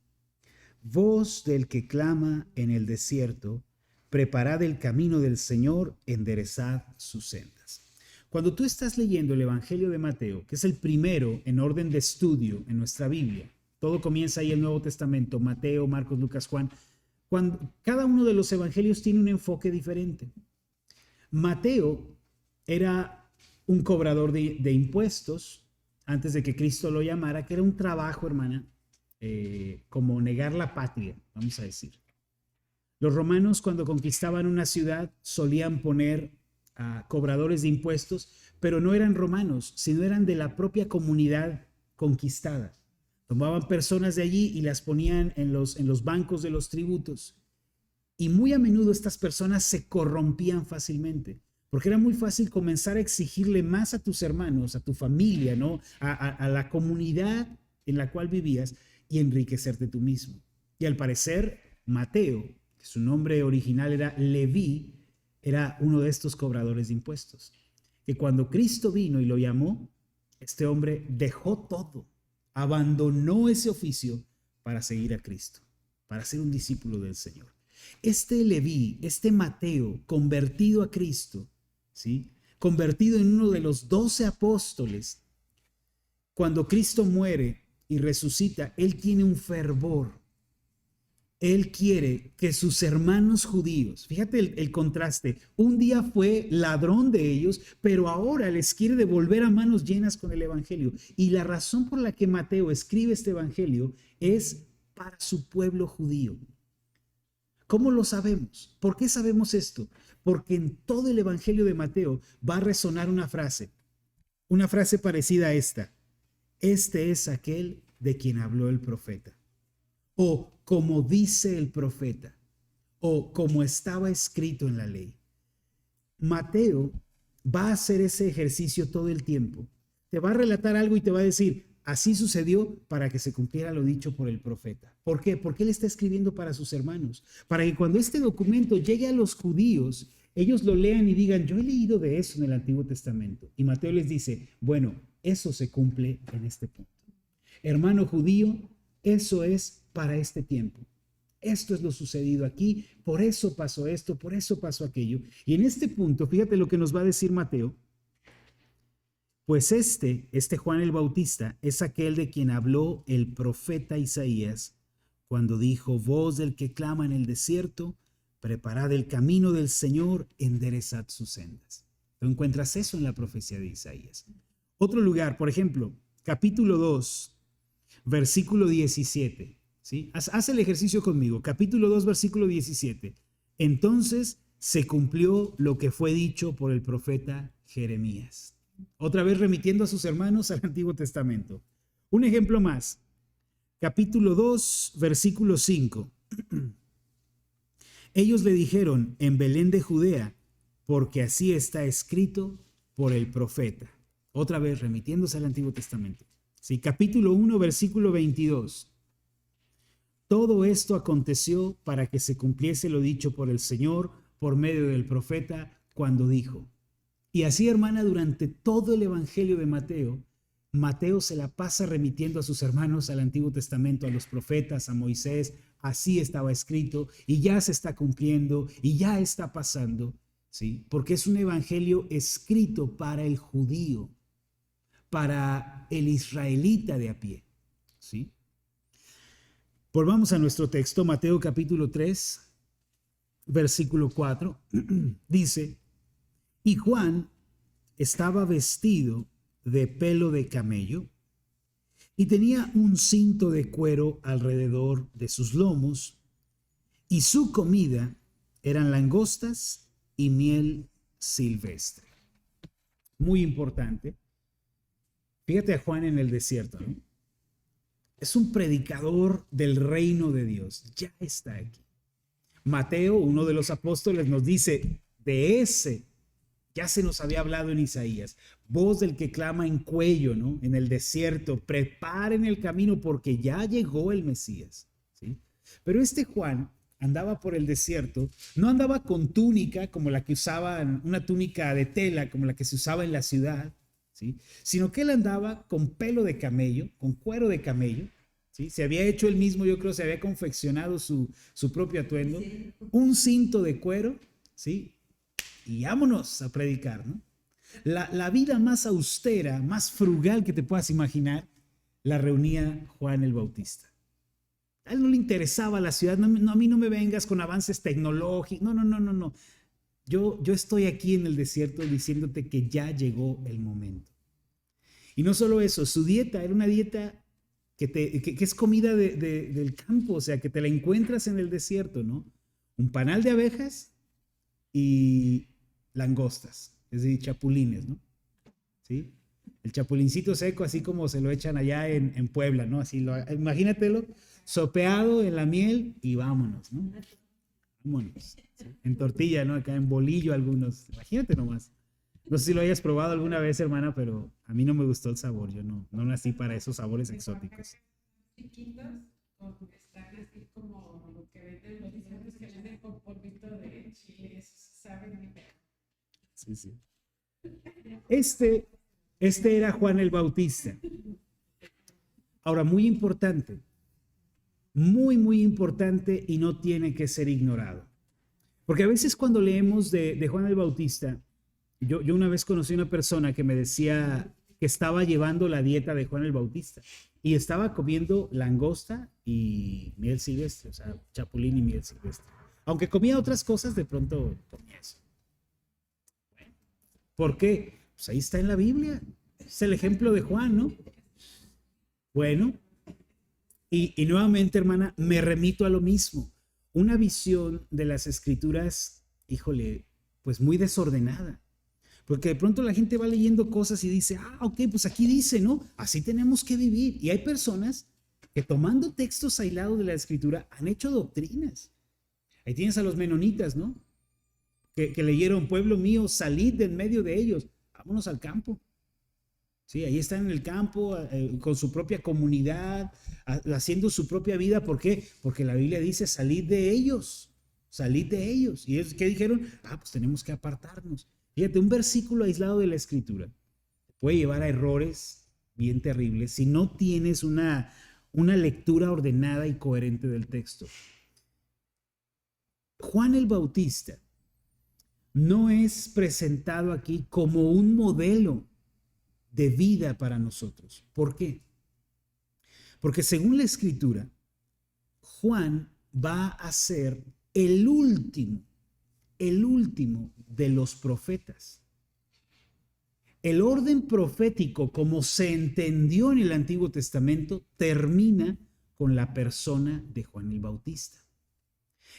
voz del que clama en el desierto, preparad el camino del Señor, enderezad sus sendas. Cuando tú estás leyendo el Evangelio de Mateo, que es el primero en orden de estudio en nuestra Biblia, todo comienza ahí el Nuevo Testamento: Mateo, Marcos, Lucas, Juan. Cada uno de los evangelios tiene un enfoque diferente. Mateo era un cobrador de impuestos antes de que Cristo lo llamara, que era un trabajo, hermana, como negar la patria, vamos a decir. Los romanos, cuando conquistaban una ciudad, solían poner a cobradores de impuestos, pero no eran romanos, sino eran de la propia comunidad conquistada. Tomaban personas de allí y las ponían en los bancos de los tributos. Y muy a menudo estas personas se corrompían fácilmente, porque era muy fácil comenzar a exigirle más a tus hermanos, a tu familia, ¿no? A la comunidad en la cual vivías, y enriquecerte tú mismo. Y al parecer, Mateo, que su nombre original era Leví, era uno de estos cobradores de impuestos. Que cuando Cristo vino y lo llamó, este hombre dejó todo, abandonó ese oficio para seguir a Cristo, para ser un discípulo del Señor. Este Leví, este Mateo, convertido a Cristo, ¿sí? Convertido en uno de los 12 apóstoles, cuando Cristo muere y resucita, él tiene un fervor. Él quiere que sus hermanos judíos, fíjate el contraste, un día fue ladrón de ellos, pero ahora les quiere devolver a manos llenas con el evangelio. Y la razón por la que Mateo escribe este evangelio es para su pueblo judío. ¿Cómo lo sabemos? ¿Por qué sabemos esto? Porque en todo el evangelio de Mateo va a resonar una frase parecida a esta. Este es aquel de quien habló el profeta. O como dice el profeta, o como estaba escrito en la ley. Mateo va a hacer ese ejercicio todo el tiempo. Te va a relatar algo y te va a decir, así sucedió para que se cumpliera lo dicho por el profeta. ¿Por qué? Porque él está escribiendo para sus hermanos, para que cuando este documento llegue a los judíos, ellos lo lean y digan, yo he leído de eso en el Antiguo Testamento. Y Mateo les dice, bueno, eso se cumple en este punto. Hermano judío, eso es para este tiempo. Esto es lo sucedido aquí, por eso pasó esto, por eso pasó aquello. Y en este punto, fíjate lo que nos va a decir Mateo. Pues este Juan el Bautista es aquel de quien habló el profeta Isaías cuando dijo, voz del que clama en el desierto, preparad el camino del Señor, enderezad sus sendas. Tú encuentras eso en la profecía de Isaías. Otro lugar, por ejemplo, capítulo 2, versículo 17. ¿Sí? Haz el ejercicio conmigo. Capítulo 2, versículo 17. Entonces se cumplió lo que fue dicho por el profeta Jeremías. Otra vez remitiendo a sus hermanos al Antiguo Testamento. Un ejemplo más. Capítulo 2, versículo 5. Ellos le dijeron en Belén de Judea, porque así está escrito por el profeta. Otra vez remitiéndose al Antiguo Testamento. Sí, capítulo 1, versículo 22. Todo esto aconteció para que se cumpliese lo dicho por el Señor por medio del profeta cuando dijo. Y así, hermana, durante todo el evangelio de Mateo, Mateo se la pasa remitiendo a sus hermanos al Antiguo Testamento, a los profetas, a Moisés. Así estaba escrito y ya se está cumpliendo y ya está pasando, ¿sí? Porque es un evangelio escrito para el judío, para el israelita de a pie, ¿sí? Volvamos a nuestro texto, Mateo capítulo 3, versículo 4, dice, y Juan estaba vestido de pelo de camello y tenía un cinto de cuero alrededor de sus lomos y su comida eran langostas y miel silvestre. Muy importante. Fíjate a Juan en el desierto, ¿no? Es un predicador del reino de Dios. Ya está aquí. Mateo, uno de los apóstoles, nos dice, de ese ya se nos había hablado en Isaías. Voz del que clama en cuello, ¿no? En el desierto, preparen el camino porque ya llegó el Mesías, ¿sí? Pero este Juan andaba por el desierto, no andaba con túnica como la que usaban, una túnica de tela como la que se usaba en la ciudad, ¿sí? Sino que él andaba con pelo de camello, con cuero de camello, ¿sí? Se había hecho él mismo, yo creo, se había confeccionado su propio atuendo, un cinto de cuero, ¿sí? Y vámonos a predicar, ¿no? La vida más austera, más frugal que te puedas imaginar, la reunía Juan el Bautista. A él no le interesaba la ciudad, no, a mí no me vengas con avances tecnológicos, no. Yo estoy aquí en el desierto diciéndote que ya llegó el momento. Y no solo eso, su dieta era una dieta que es comida del campo, o sea, que te la encuentras en el desierto, ¿no? Un panal de abejas y langostas, es decir, chapulines, ¿no? ¿Sí? El chapulincito seco, así como se lo echan allá en Puebla, ¿no? Así imagínatelo, sopeado en la miel y vámonos, ¿no? Vámonos. ¿Sí? En tortilla, ¿no? Acá en bolillo algunos. Imagínate nomás. No sé si lo hayas probado alguna vez, hermana, pero a mí no me gustó el sabor. Yo no nací para esos sabores exóticos. Chiquitos, están así como lo que venden los que venden con polvito de chile, saben sí. Este era Juan el Bautista. Ahora, muy importante, muy importante y no tiene que ser ignorado. Porque a veces cuando leemos de Juan el Bautista, yo una vez conocí a una persona que me decía que estaba llevando la dieta de Juan el Bautista y estaba comiendo langosta y miel silvestre, o sea, chapulín y miel silvestre. Aunque comía otras cosas, de pronto comía eso. ¿Por qué? Pues ahí está en la Biblia. Es el ejemplo de Juan, ¿no? Bueno, y nuevamente, hermana, me remito a lo mismo. Una visión de las escrituras, híjole, pues muy desordenada. Porque de pronto la gente va leyendo cosas y dice, ok, pues aquí dice, ¿no? Así tenemos que vivir. Y hay personas que tomando textos aislados de la escritura han hecho doctrinas. Ahí tienes a los menonitas, ¿no? Que leyeron, pueblo mío, salid de en medio de ellos, vámonos al campo. Sí, ahí están en el campo, con su propia comunidad, haciendo su propia vida. ¿Por qué? Porque la Biblia dice, salid de ellos, salid de ellos. ¿Y ellos qué dijeron? Pues tenemos que apartarnos. Fíjate, un versículo aislado de la escritura puede llevar a errores bien terribles si no tienes una lectura ordenada y coherente del texto. Juan el Bautista no es presentado aquí como un modelo de vida para nosotros. ¿Por qué? Porque según la escritura, Juan va a ser el último de los profetas. El orden profético, como se entendió en el Antiguo Testamento, termina con la persona de Juan el Bautista.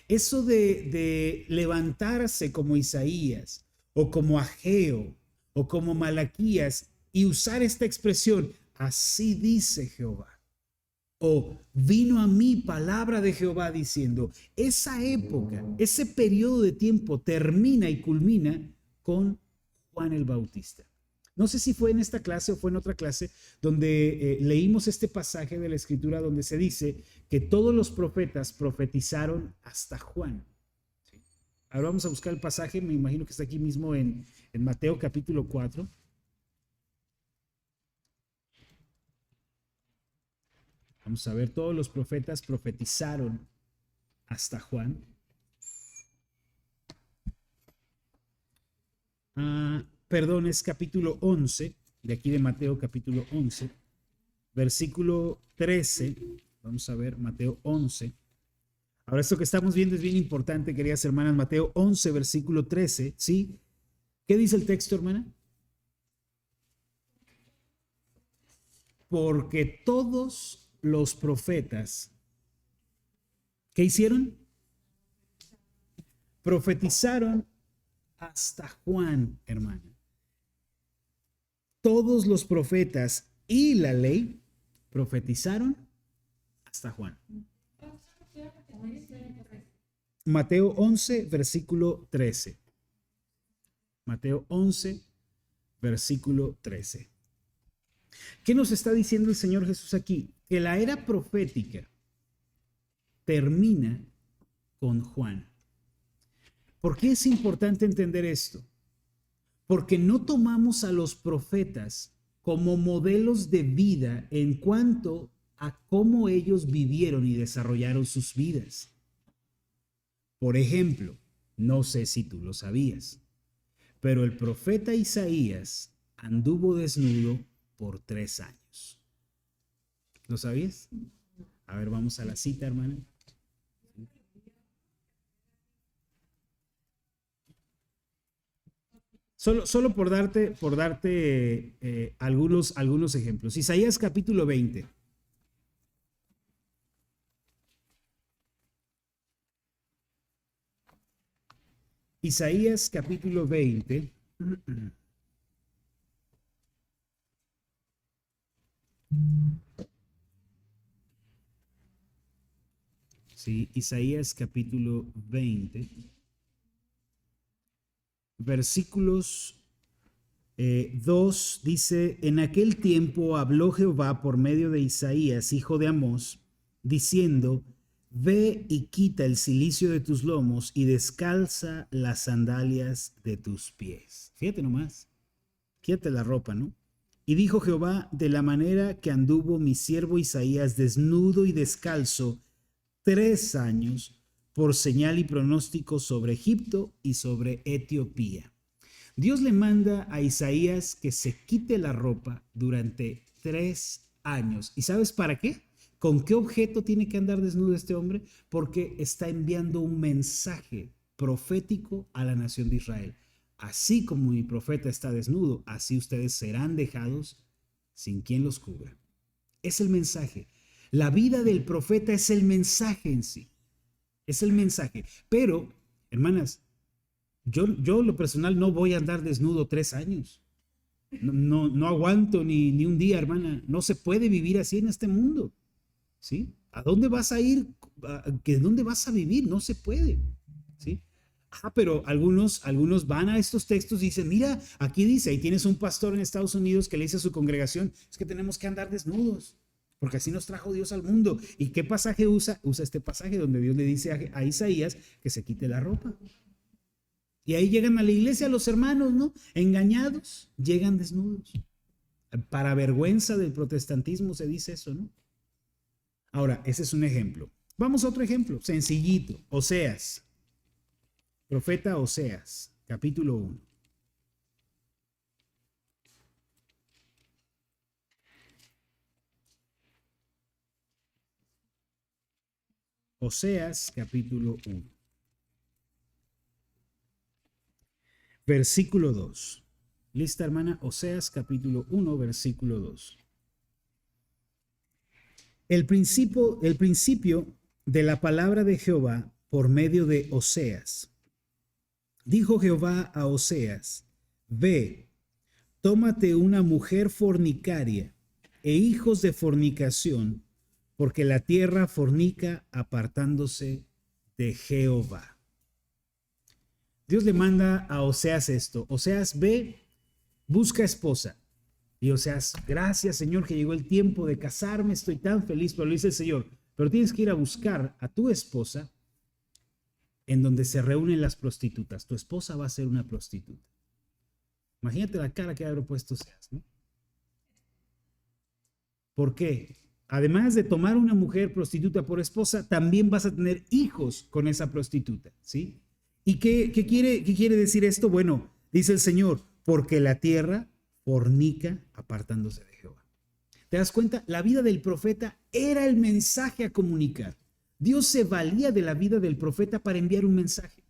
Eso de levantarse como Isaías o como Ageo o como Malaquías y usar esta expresión, así dice Jehová, o vino a mí palabra de Jehová diciendo, esa época, ese periodo de tiempo termina y culmina con Juan el Bautista. No sé si fue en esta clase o fue en otra clase donde leímos este pasaje de la escritura donde se dice que todos los profetas profetizaron hasta Juan. ¿Sí? Ahora vamos a buscar el pasaje, me imagino que está aquí mismo en Mateo capítulo 4. Vamos a ver, todos los profetas profetizaron hasta Juan. Perdón, es capítulo 11, de aquí de Mateo capítulo 11, versículo 13. Vamos a ver, Mateo 11. Ahora esto que estamos viendo es bien importante, queridas hermanas. Mateo 11, versículo 13, ¿sí? ¿Qué dice el texto, hermana? Porque todos los profetas, ¿qué hicieron? Profetizaron hasta Juan, hermana. Todos los profetas y la ley profetizaron hasta Juan. Mateo 11, versículo 13. Mateo 11, versículo 13. ¿Qué nos está diciendo el Señor Jesús aquí? Que la era profética termina con Juan. ¿Por qué es importante entender esto? Porque no tomamos a los profetas como modelos de vida en cuanto a cómo ellos vivieron y desarrollaron sus vidas. Por ejemplo, no sé si tú lo sabías, pero el profeta Isaías anduvo desnudo por 3 años. ¿Lo sabías? A ver, vamos a la cita, hermana. Solo por darte algunos ejemplos. Isaías capítulo 20. Isaías capítulo 20. Sí, Isaías capítulo 20. Versículos 2 dice, en aquel tiempo habló Jehová por medio de Isaías, hijo de Amós, diciendo, ve y quita el cilicio de tus lomos y descalza las sandalias de tus pies. Fíjate nomás, quítate la ropa, ¿no? Y dijo Jehová, de la manera que anduvo mi siervo Isaías desnudo y descalzo 3 años, por señal y pronóstico sobre Egipto y sobre Etiopía. Dios le manda a Isaías que se quite la ropa durante 3 años. ¿Y sabes para qué? ¿Con qué objeto tiene que andar desnudo este hombre? Porque está enviando un mensaje profético a la nación de Israel. Así como mi profeta está desnudo, así ustedes serán dejados sin quien los cubra. Es el mensaje. La vida del profeta es el mensaje en sí. Es el mensaje. Pero, hermanas, yo en lo personal no voy a andar desnudo 3 años. No aguanto ni un día, hermana. No se puede vivir así en este mundo. ¿Sí? ¿A dónde vas a ir? ¿Dónde vas a vivir? No se puede. ¿Sí? Pero algunos van a estos textos y dicen, mira, aquí dice, ahí tienes un pastor en Estados Unidos que le dice a su congregación, es que tenemos que andar desnudos, porque así nos trajo Dios al mundo. ¿Y qué pasaje usa? Usa este pasaje donde Dios le dice a Isaías que se quite la ropa. Y ahí llegan a la iglesia los hermanos, ¿no? Engañados, llegan desnudos. Para vergüenza del protestantismo se dice eso, ¿no? Ahora, ese es un ejemplo. Vamos a otro ejemplo, sencillito. Oseas, profeta Oseas, capítulo 1. Oseas, capítulo 1. Versículo 2. ¿Lista, hermana? Oseas, capítulo 1, versículo 2. El principio de la palabra de Jehová por medio de Oseas. Dijo Jehová a Oseas, ve, tómate una mujer fornicaria e hijos de fornicación, porque la tierra fornica apartándose de Jehová. Dios le manda a Oseas esto. Oseas, ve, busca esposa. Y Oseas, gracias Señor que llegó el tiempo de casarme, estoy tan feliz, pero le dice el Señor, pero tienes que ir a buscar a tu esposa en donde se reúnen las prostitutas. Tu esposa va a ser una prostituta. Imagínate la cara que habrá puesto Oseas, ¿no? ¿Por qué? Además de tomar una mujer prostituta por esposa, también vas a tener hijos con esa prostituta, ¿sí? ¿Y qué quiere decir esto? Bueno, dice el Señor, porque la tierra fornica apartándose de Jehová. ¿Te das cuenta? La vida del profeta era el mensaje a comunicar. Dios se valía de la vida del profeta para enviar un mensaje.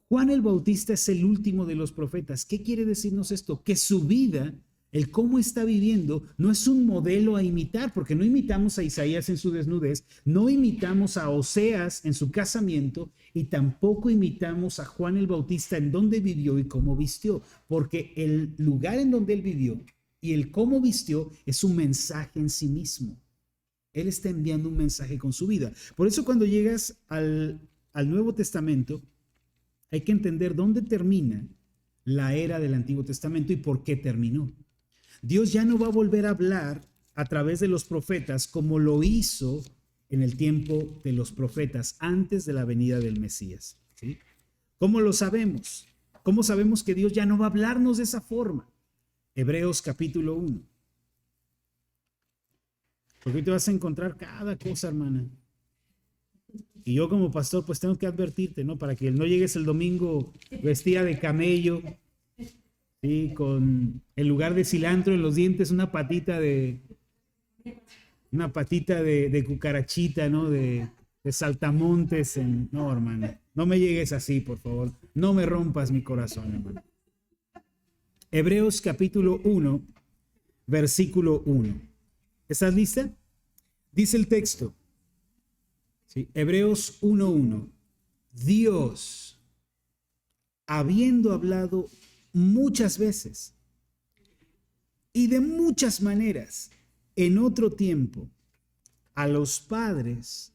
Juan el Bautista es el último de los profetas. ¿Qué quiere decirnos esto? Que su vida, el cómo está viviendo, no es un modelo a imitar, porque no imitamos a Isaías en su desnudez, no imitamos a Oseas en su casamiento y tampoco imitamos a Juan el Bautista en donde vivió y cómo vistió, porque el lugar en donde él vivió y el cómo vistió es un mensaje en sí mismo. Él está enviando un mensaje con su vida. Por eso cuando llegas al Nuevo Testamento, hay que entender dónde termina la era del Antiguo Testamento y por qué terminó. Dios ya no va a volver a hablar a través de los profetas como lo hizo en el tiempo de los profetas antes de la venida del Mesías, ¿sí? ¿Cómo lo sabemos? ¿Cómo sabemos que Dios ya no va a hablarnos de esa forma? Hebreos capítulo 1. Porque hoy te vas a encontrar cada cosa, hermana. Y yo como pastor pues tengo que advertirte, ¿no? Para que no llegues el domingo vestida de camello, ¿sí? Con en lugar de cilantro en los dientes una patita de cucarachita, ¿no? De saltamontes. No, hermano, no me llegues así, por favor. No me rompas mi corazón, hermano. Hebreos capítulo 1, versículo 1. ¿Estás lista? Dice el texto. ¿Sí? Hebreos 1:1. Dios, habiendo hablado muchas veces y de muchas maneras en otro tiempo a los padres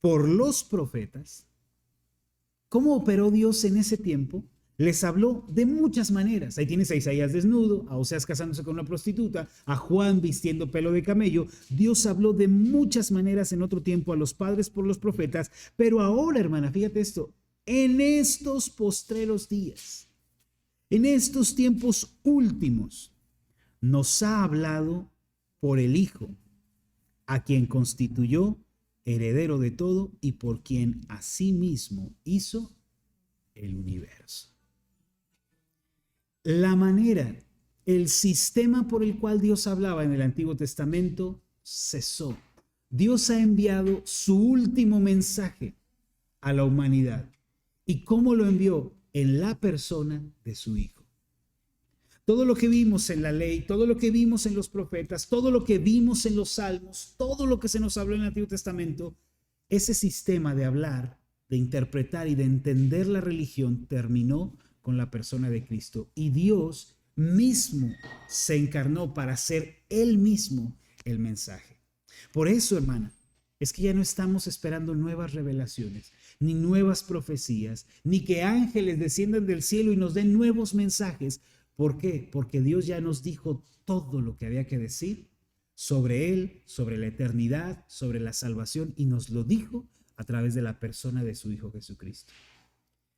por los profetas. ¿Cómo operó Dios en ese tiempo? Les habló de muchas maneras. Ahí tienes a Isaías desnudo, a Oseas casándose con una prostituta, a Juan vistiendo pelo de camello. Dios habló de muchas maneras en otro tiempo a los padres por los profetas, pero ahora, hermana, fíjate esto, en estos postreros días, en estos tiempos últimos, nos ha hablado por el Hijo, a quien constituyó heredero de todo y por quien asimismo hizo el universo. La manera, el sistema por el cual Dios hablaba en el Antiguo Testamento cesó. Dios ha enviado su último mensaje a la humanidad. ¿Y cómo lo envió? En la persona de su Hijo. Todo lo que vimos en la ley, todo lo que vimos en los profetas, todo lo que vimos en los salmos, todo lo que se nos habló en el Antiguo Testamento, ese sistema de hablar, de interpretar y de entender la religión terminó con la persona de Cristo. Y Dios mismo se encarnó para ser Él mismo el mensaje. Por eso, hermana, es que ya no estamos esperando nuevas revelaciones, ni nuevas profecías, ni que ángeles desciendan del cielo y nos den nuevos mensajes. ¿Por qué? Porque Dios ya nos dijo todo lo que había que decir sobre Él, sobre la eternidad, sobre la salvación, y nos lo dijo a través de la persona de su Hijo Jesucristo.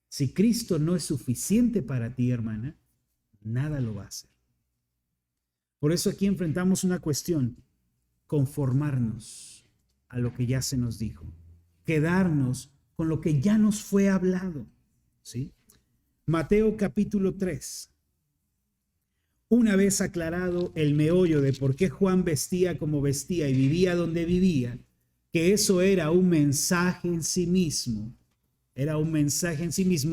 Si Cristo no es suficiente para ti, hermana, nada lo va a hacer. Por eso aquí enfrentamos una cuestión: conformarnos a lo que ya se nos dijo, quedarnos con lo que ya nos fue hablado, ¿sí? Mateo capítulo 3. Una vez aclarado el meollo de por qué Juan vestía como vestía y vivía donde vivía, que eso era un mensaje en sí mismo,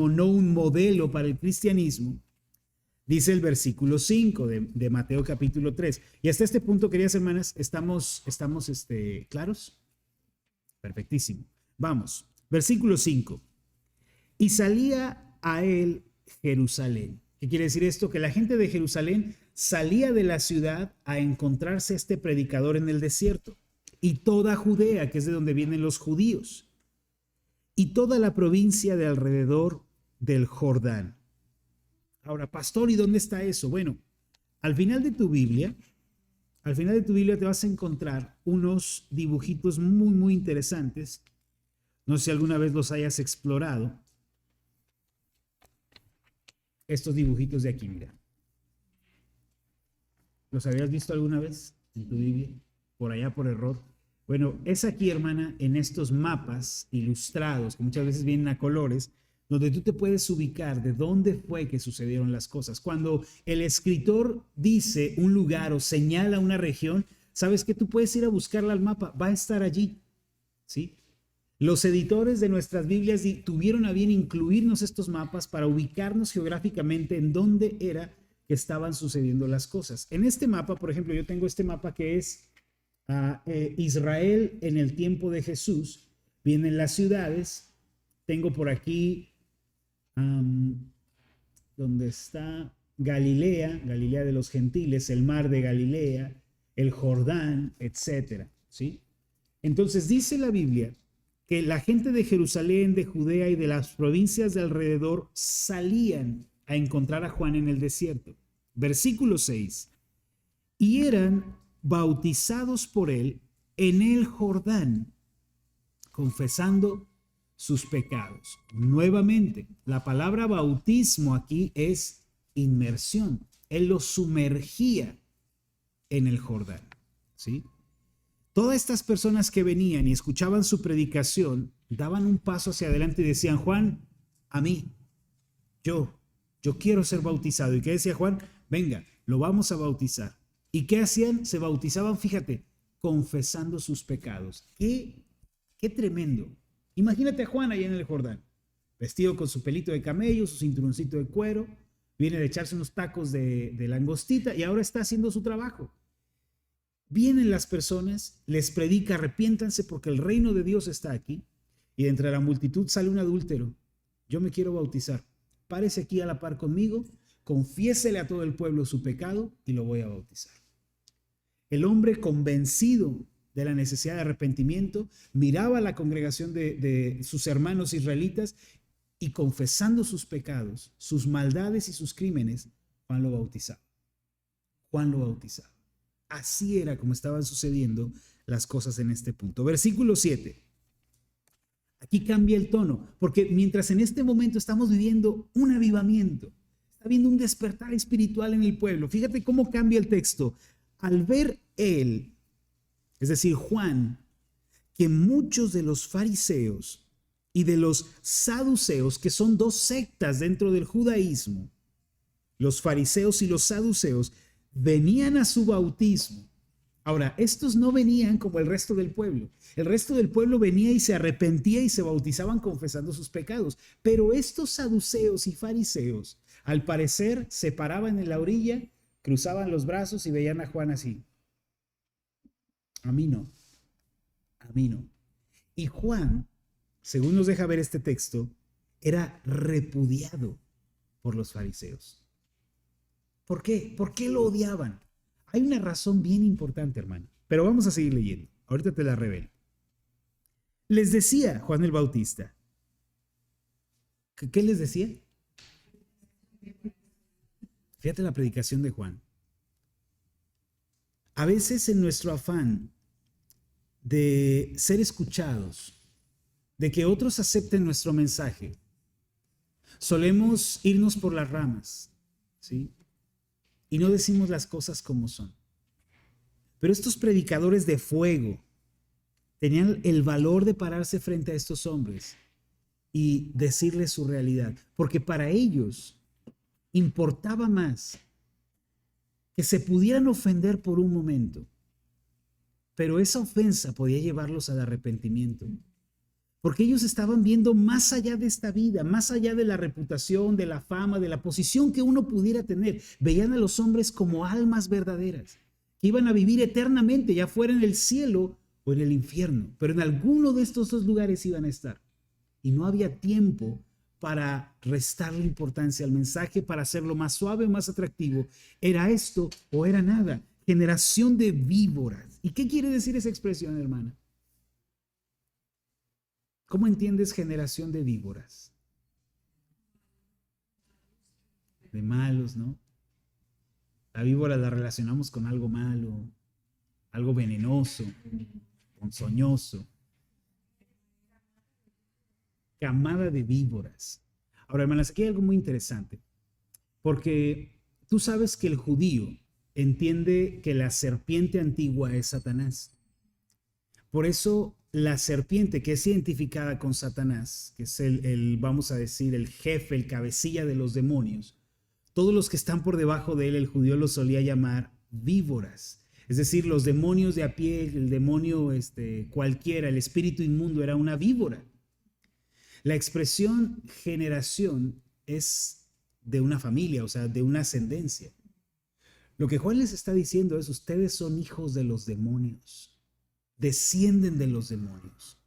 no un modelo para el cristianismo, dice el versículo 5 de Mateo capítulo 3. Y hasta este punto, queridas hermanas, ¿estamos claros? Perfectísimo. Vamos, versículo 5. Y salía a él Jerusalén. ¿Qué quiere decir esto? Que la gente de Jerusalén salía de la ciudad a encontrarse a este predicador en el desierto. Y toda Judea, que es de donde vienen los judíos. Y toda la provincia de alrededor del Jordán. Ahora, pastor, ¿y dónde está eso? Bueno, al final de tu Biblia te vas a encontrar unos dibujitos muy, muy interesantes. No sé si alguna vez los hayas explorado. Estos dibujitos de aquí, mira. ¿Los habías visto alguna vez en tu Biblia? Por allá por error. Bueno, es aquí, hermana, en estos mapas ilustrados, que muchas veces vienen a colores, donde tú te puedes ubicar de dónde fue que sucedieron las cosas. Cuando el escritor dice un lugar o señala una región, sabes que tú puedes ir a buscarla al mapa, va a estar allí, ¿sí? Los editores de nuestras Biblias tuvieron a bien incluirnos estos mapas para ubicarnos geográficamente en dónde era que estaban sucediendo las cosas. En este mapa, por ejemplo, yo tengo este mapa que es Israel en el tiempo de Jesús. Vienen las ciudades. Tengo por aquí donde está Galilea de los gentiles, el mar de Galilea, el Jordán, etcétera, ¿sí? Entonces dice la Biblia que la gente de Jerusalén, de Judea y de las provincias de alrededor salían a encontrar a Juan en el desierto. Versículo 6. Y eran bautizados por él en el Jordán, confesando sus pecados. Nuevamente, la palabra bautismo aquí es inmersión. Él los sumergía en el Jordán, ¿sí? Todas estas personas que venían y escuchaban su predicación daban un paso hacia adelante y decían: Juan, a mí, yo quiero ser bautizado. ¿Y qué decía Juan? Venga, lo vamos a bautizar. ¿Y qué hacían? Se bautizaban, fíjate, confesando sus pecados. ¡Qué tremendo! Imagínate a Juan ahí en el Jordán, vestido con su pelito de camello, su cinturoncito de cuero, viene de echarse unos tacos de langostita y ahora está haciendo su trabajo. Vienen las personas, les predica: arrepiéntanse porque el reino de Dios está aquí. Y de entre la multitud sale un adúltero: yo me quiero bautizar, párese aquí a la par conmigo, confiésele a todo el pueblo su pecado y lo voy a bautizar. El hombre, convencido de la necesidad de arrepentimiento, miraba a la congregación de sus hermanos israelitas y confesando sus pecados, sus maldades y sus crímenes, Juan lo bautizaba. Juan lo bautizaba. Así era como estaban sucediendo las cosas en este punto. Versículo 7. Aquí cambia el tono, porque mientras en este momento estamos viviendo un avivamiento, está habiendo un despertar espiritual en el pueblo. Fíjate cómo cambia el texto. Al ver él, es decir, Juan, que muchos de los fariseos y de los saduceos, que son dos sectas dentro del judaísmo, los fariseos y los saduceos, venían a su bautismo. Ahora, estos no venían como el resto del pueblo. El resto del pueblo venía y se arrepentía y se bautizaban confesando sus pecados. Pero estos saduceos y fariseos, al parecer, se paraban en la orilla, cruzaban los brazos y veían a Juan así. A mí no. A mí no. Y Juan, según nos deja ver este texto, era repudiado por los fariseos. ¿Por qué? ¿Por qué lo odiaban? Hay una razón bien importante, hermano, pero vamos a seguir leyendo. Ahorita te la revelo. Les decía Juan el Bautista. ¿Qué les decía? Fíjate la predicación de Juan. A veces en nuestro afán de ser escuchados, de que otros acepten nuestro mensaje, solemos irnos por las ramas, ¿sí? Y no decimos las cosas como son. Pero estos predicadores de fuego tenían el valor de pararse frente a estos hombres y decirles su realidad, porque para ellos importaba más que se pudieran ofender por un momento, pero esa ofensa podía llevarlos al arrepentimiento. Porque ellos estaban viendo más allá de esta vida, más allá de la reputación, de la fama, de la posición que uno pudiera tener. Veían a los hombres como almas verdaderas, que iban a vivir eternamente, ya fuera en el cielo o en el infierno. Pero en alguno de estos dos lugares iban a estar. Y no había tiempo para restarle importancia al mensaje, para hacerlo más suave o más atractivo. Era esto o era nada. Generación de víboras. ¿Y qué quiere decir esa expresión, hermana? ¿Cómo entiendes generación de víboras? De malos, ¿no? La víbora la relacionamos con algo malo, algo venenoso, ponzoñoso. Camada de víboras. Ahora, hermanas, aquí hay algo muy interesante, porque tú sabes que el judío entiende que la serpiente antigua es Satanás. Por eso la serpiente que es identificada con Satanás, que es vamos a decir, el jefe, el cabecilla de los demonios, todos los que están por debajo de él, el judío los solía llamar víboras. Es decir, los demonios de a pie, el demonio cualquiera, el espíritu inmundo era una víbora. La expresión generación es de una familia, o sea, de una ascendencia. Lo que Juan les está diciendo es, ustedes son hijos de los demonios. Descienden de los demonios.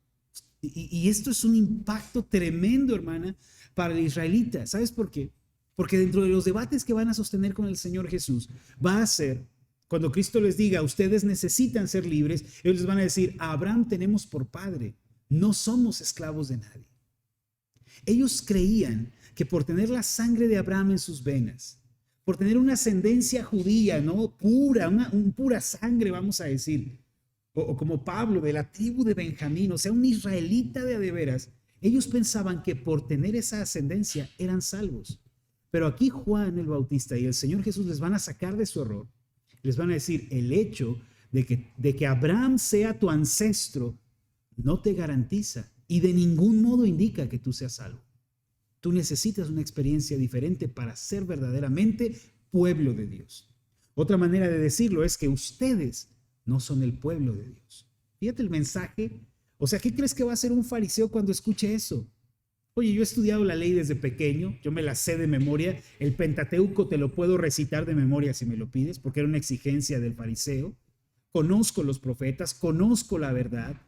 Y esto es un impacto tremendo, hermana, para el israelita. ¿Sabes por qué? Porque dentro de los debates que van a sostener con el Señor Jesús, va a ser, cuando Cristo les diga, ustedes necesitan ser libres, ellos les van a decir, a Abraham tenemos por padre, no somos esclavos de nadie. Ellos creían que por tener la sangre de Abraham en sus venas, por tener una ascendencia judía, ¿no? Pura, pura sangre, vamos a decir, o como Pablo, de la tribu de Benjamín, o sea, un israelita de veras, ellos pensaban que por tener esa ascendencia eran salvos. Pero aquí Juan el Bautista y el Señor Jesús les van a sacar de su error. Les van a decir, el hecho de que Abraham sea tu ancestro no te garantiza y de ningún modo indica que tú seas salvo. Tú necesitas una experiencia diferente para ser verdaderamente pueblo de Dios. Otra manera de decirlo es que ustedes no son el pueblo de Dios. Fíjate el mensaje. O sea, ¿qué crees que va a hacer un fariseo cuando escuche eso? Oye, yo he estudiado la ley desde pequeño, yo me la sé de memoria, el Pentateuco te lo puedo recitar de memoria si me lo pides, porque era una exigencia del fariseo. Conozco los profetas, conozco la verdad.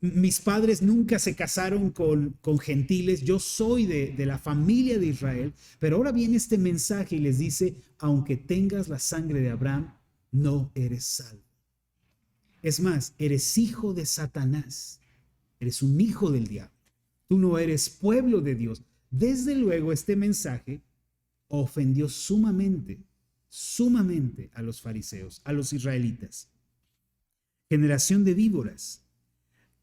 Mis padres nunca se casaron con gentiles, yo soy de la familia de Israel, pero ahora viene este mensaje y les dice, aunque tengas la sangre de Abraham, no eres salvo. Es más, eres hijo de Satanás, eres un hijo del diablo. Tú no eres pueblo de Dios. Desde luego, este mensaje ofendió sumamente a los fariseos, a los israelitas. Generación de víboras,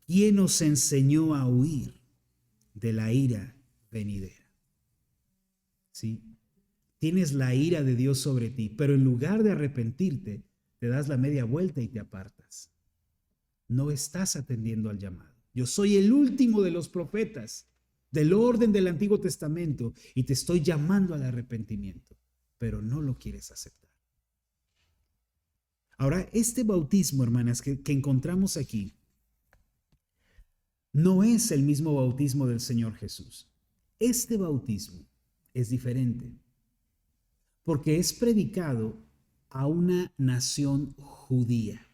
¿quién os enseñó a huir de la ira venidera? ¿Sí? Tienes la ira de Dios sobre ti, pero en lugar de arrepentirte, te das la media vuelta y te apartas. No estás atendiendo al llamado. Yo soy el último de los profetas del orden del Antiguo Testamento y te estoy llamando al arrepentimiento, pero no lo quieres aceptar. Ahora, este bautismo, hermanas, que encontramos aquí, no es el mismo bautismo del Señor Jesús. Este bautismo es diferente porque es predicado a una nación judía,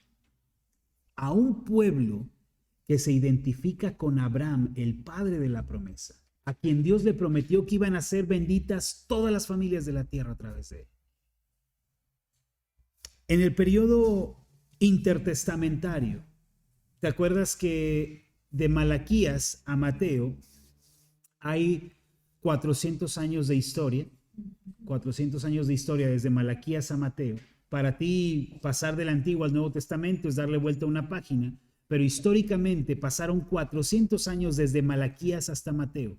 a un pueblo que se identifica con Abraham, el padre de la promesa, a quien Dios le prometió que iban a ser benditas todas las familias de la tierra a través de él. En el periodo intertestamentario, ¿te acuerdas que de Malaquías a Mateo hay 400 años de historia? 400 años de historia desde Malaquías a Mateo. Para ti, pasar del Antiguo al Nuevo Testamento es darle vuelta a una página, pero históricamente pasaron 400 años desde Malaquías hasta Mateo.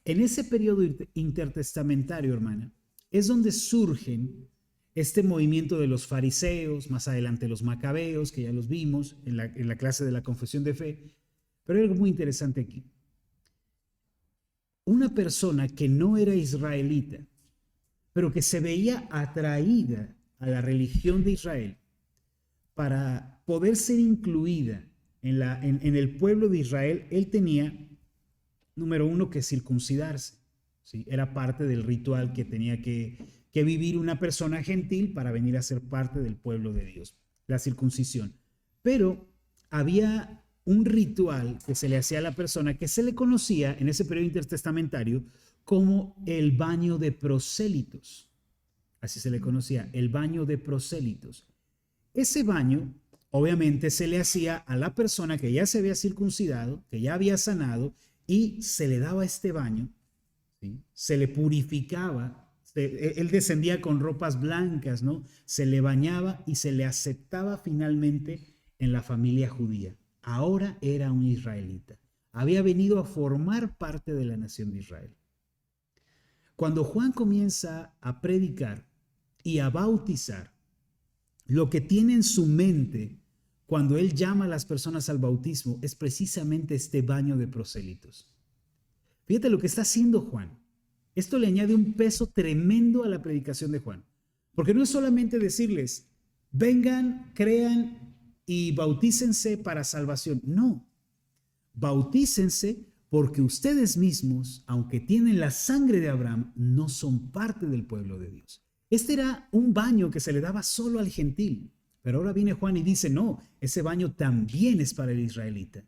En ese periodo intertestamentario, hermana, es donde surgen este movimiento de los fariseos, más adelante los macabeos, que ya los vimos en la clase de la confesión de fe. Pero hay algo muy interesante aquí. Una persona que no era israelita, pero que se veía atraída a la religión de Israel para poder ser incluida en el pueblo de Israel, él tenía, número uno, que circuncidarse. ¿Sí? Era parte del ritual que tenía que vivir una persona gentil para venir a ser parte del pueblo de Dios, la circuncisión. Pero había un ritual que se le hacía a la persona que se le conocía en ese periodo intertestamentario como el baño de prosélitos. Así se le conocía, el baño de prosélitos. Ese baño, obviamente, se le hacía a la persona que ya se había circuncidado, que ya había sanado, y se le daba este baño, ¿sí? Se le purificaba. Él descendía con ropas blancas, ¿no? Se le bañaba y se le aceptaba finalmente en la familia judía. Ahora era un israelita. Había venido a formar parte de la nación de Israel. Cuando Juan comienza a predicar y a bautizar, lo que tiene en su mente cuando él llama a las personas al bautismo es precisamente este baño de prosélitos. Fíjate lo que está haciendo Juan. Esto le añade un peso tremendo a la predicación de Juan. Porque no es solamente decirles, vengan, crean y bautícense para salvación. No, bautícense porque ustedes mismos, aunque tienen la sangre de Abraham, no son parte del pueblo de Dios. Este era un baño que se le daba solo al gentil. Pero ahora viene Juan y dice, no, ese baño también es para el israelita.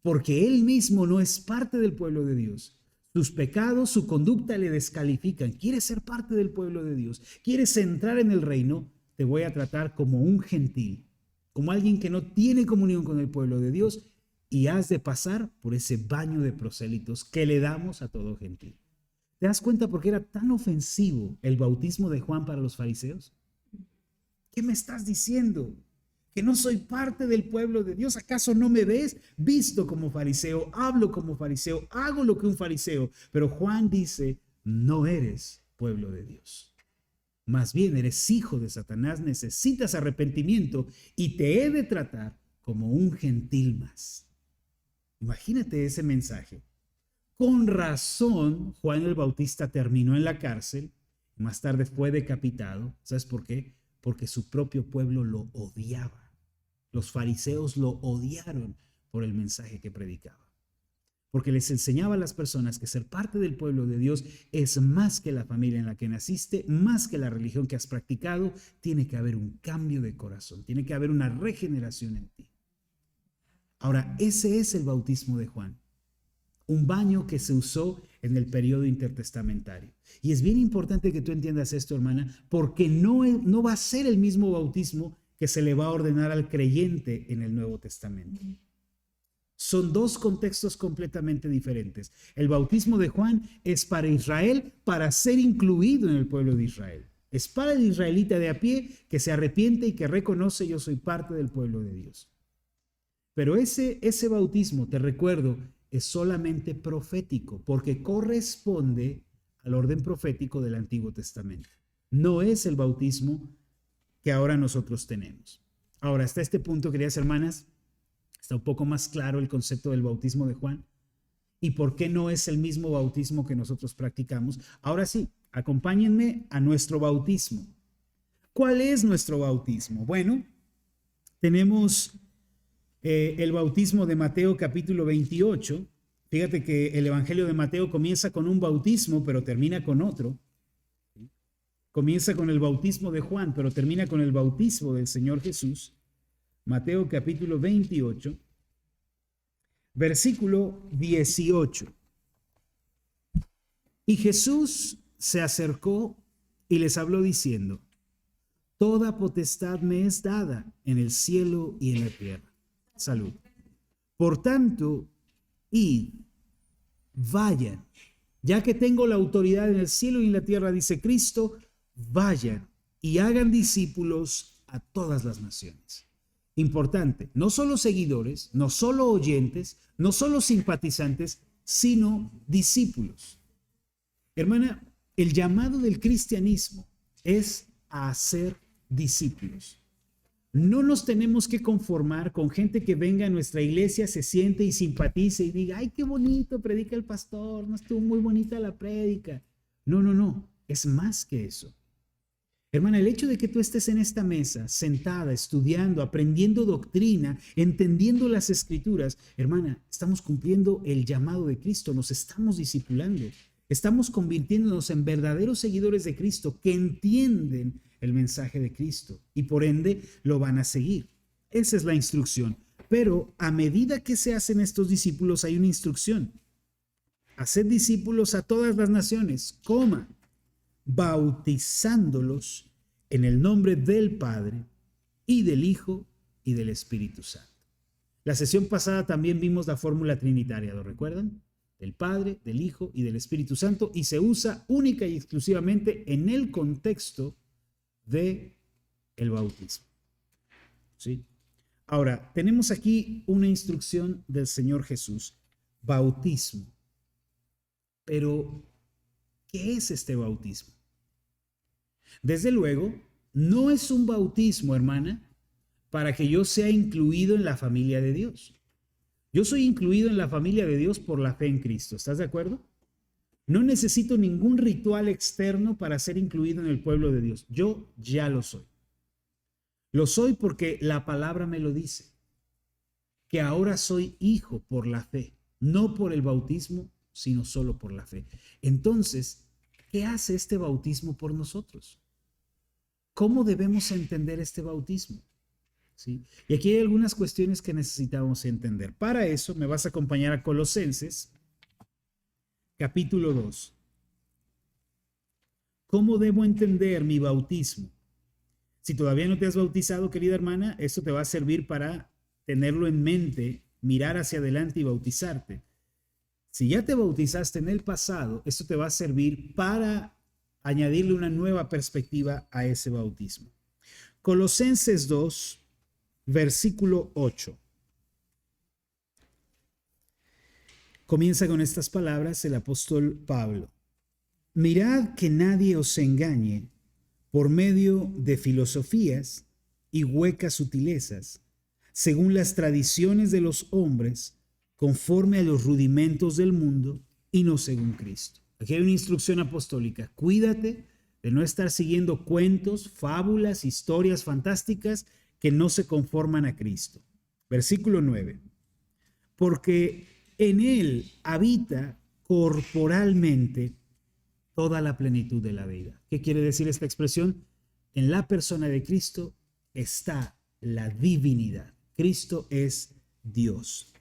Porque él mismo no es parte del pueblo de Dios. Sus pecados, su conducta le descalifican. ¿Quieres ser parte del pueblo de Dios? ¿Quieres entrar en el reino? Te voy a tratar como un gentil, como alguien que no tiene comunión con el pueblo de Dios, y has de pasar por ese baño de prosélitos que le damos a todo gentil. ¿Te das cuenta por qué era tan ofensivo el bautismo de Juan para los fariseos? ¿Qué me estás diciendo? ¿Que no soy parte del pueblo de Dios? ¿Acaso no me ves? Visto como fariseo, hablo como fariseo, hago lo que un fariseo. Pero Juan dice, no eres pueblo de Dios. Más bien eres hijo de Satanás, necesitas arrepentimiento y te he de tratar como un gentil más. Imagínate ese mensaje. Con razón, Juan el Bautista terminó en la cárcel y más tarde fue decapitado. ¿Sabes por qué? Porque su propio pueblo lo odiaba. Los fariseos lo odiaron por el mensaje que predicaba. Porque les enseñaba a las personas que ser parte del pueblo de Dios es más que la familia en la que naciste, más que la religión que has practicado. Tiene que haber un cambio de corazón, tiene que haber una regeneración en ti. Ahora, ese es el bautismo de Juan. Un baño que se usó en el periodo intertestamentario. Y es bien importante que tú entiendas esto, hermana, porque no va a ser el mismo bautismo que se le va a ordenar al creyente en el Nuevo Testamento. Son dos contextos completamente diferentes. El bautismo de Juan es para Israel, para ser incluido en el pueblo de Israel. Es para el israelita de a pie que se arrepiente y que reconoce: yo soy parte del pueblo de Dios. Pero ese bautismo, te recuerdo, es solamente profético, porque corresponde al orden profético del Antiguo Testamento. No es el bautismo que ahora nosotros tenemos. Ahora, hasta este punto, queridas hermanas, está un poco más claro el concepto del bautismo de Juan y por qué no es el mismo bautismo que nosotros practicamos. Ahora sí, acompáñenme a nuestro bautismo. ¿Cuál es nuestro bautismo? Bueno, tenemos el bautismo de Mateo capítulo 28. Fíjate que el Evangelio de Mateo comienza con un bautismo, pero termina con otro. Comienza con el bautismo de Juan, pero termina con el bautismo del Señor Jesús. Mateo capítulo 28, versículo 18. Y Jesús se acercó y les habló diciendo: toda potestad me es dada en el cielo y en la tierra. Salud. Por tanto, id, vayan, ya que tengo la autoridad en el cielo y en la tierra, dice Cristo, vayan y hagan discípulos a todas las naciones. Importante, no solo seguidores, no solo oyentes, no solo simpatizantes, sino discípulos. Hermana, el llamado del cristianismo es a hacer discípulos. No nos tenemos que conformar con gente que venga a nuestra iglesia, se siente y simpatice y diga: ay, qué bonito predica el pastor, no estuvo muy bonita la prédica. No, es más que eso. Hermana, el hecho de que tú estés en esta mesa, sentada, estudiando, aprendiendo doctrina, entendiendo las escrituras, hermana, estamos cumpliendo el llamado de Cristo, nos estamos discipulando, estamos convirtiéndonos en verdaderos seguidores de Cristo que entienden el mensaje de Cristo y por ende lo van a seguir. Esa es la instrucción. Pero a medida que se hacen estos discípulos hay una instrucción: haced discípulos a todas las naciones, bautizándolos en el nombre del Padre y del Hijo y del Espíritu Santo. La sesión pasada también vimos la fórmula trinitaria, ¿lo recuerdan? Del Padre, del Hijo y del Espíritu Santo, y se usa única y exclusivamente en el contexto de el bautismo. ¿Sí? Ahora, tenemos aquí una instrucción del Señor Jesús: bautismo. Pero, ¿qué es este bautismo? Desde luego, no es un bautismo, hermana, para que yo sea incluido en la familia de Dios. Yo soy incluido en la familia de Dios por la fe en Cristo. ¿Estás de acuerdo? No necesito ningún ritual externo para ser incluido en el pueblo de Dios. Yo ya lo soy. Lo soy porque la palabra me lo dice, que ahora soy hijo por la fe, no por el bautismo, sino solo por la fe. Entonces, ¿qué hace este bautismo por nosotros? ¿Cómo debemos entender este bautismo? ¿Sí? Y aquí hay algunas cuestiones que necesitamos entender. Para eso me vas a acompañar a Colosenses, capítulo 2. ¿Cómo debo entender mi bautismo? Si todavía no te has bautizado, querida hermana, esto te va a servir para tenerlo en mente, mirar hacia adelante y bautizarte. Si ya te bautizaste en el pasado, esto te va a servir para añadirle una nueva perspectiva a ese bautismo. Colosenses 2, versículo 8. Comienza con estas palabras el apóstol Pablo: mirad que nadie os engañe por medio de filosofías y huecas sutilezas, según las tradiciones de los hombres, conforme a los rudimentos del mundo y no según Cristo. Aquí hay una instrucción apostólica: cuídate de no estar siguiendo cuentos, fábulas, historias fantásticas que no se conforman a Cristo. Versículo 9. Porque en él habita corporalmente toda la plenitud de la vida. ¿Qué quiere decir esta expresión? En la persona de Cristo está la divinidad. Cristo es Dios.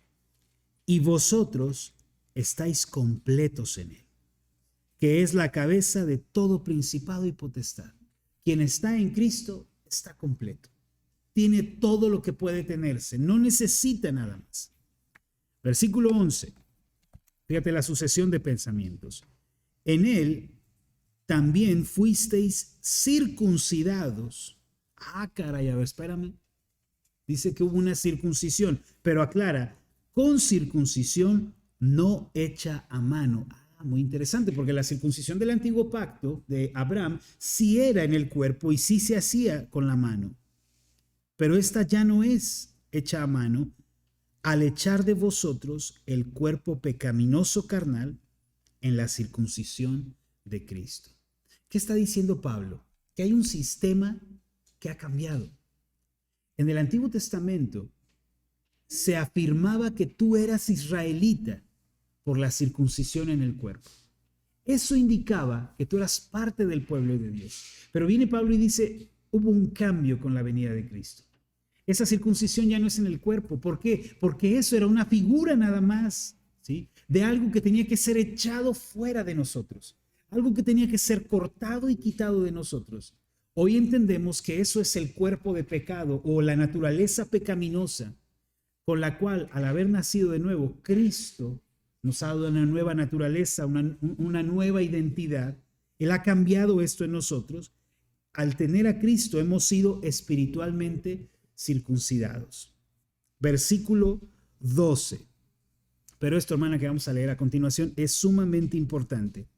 Y vosotros estáis completos en él, que es la cabeza de todo principado y potestad. Quien está en Cristo está completo. Tiene todo lo que puede tenerse, no necesita nada más. Versículo 11. Fíjate la sucesión de pensamientos. En él también fuisteis circuncidados. Ah, caray, a ver, espérame. Dice que hubo una circuncisión, pero aclara, con circuncisión no hecha a mano. Ah, muy interesante, porque la circuncisión del antiguo pacto de Abraham sí era en el cuerpo y sí se hacía con la mano. Pero esta ya no es hecha a mano, al echar de vosotros el cuerpo pecaminoso carnal en la circuncisión de Cristo. ¿Qué está diciendo Pablo? Que hay un sistema que ha cambiado. En el Antiguo Testamento se afirmaba que tú eras israelita por la circuncisión en el cuerpo. Eso indicaba que tú eras parte del pueblo de Dios. Pero viene Pablo y dice, hubo un cambio con la venida de Cristo. Esa circuncisión ya no es en el cuerpo. ¿Por qué? Porque eso era una figura nada más, ¿sí? De algo que tenía que ser echado fuera de nosotros. Algo que tenía que ser cortado y quitado de nosotros. Hoy entendemos que eso es el cuerpo de pecado o la naturaleza pecaminosa con la cual, al haber nacido de nuevo, Cristo nos ha dado una nueva naturaleza, una nueva identidad. Él ha cambiado esto en nosotros. Al tener a Cristo hemos sido espiritualmente circuncidados. Versículo 12. Pero esto, hermana, que vamos a leer a continuación es sumamente importante.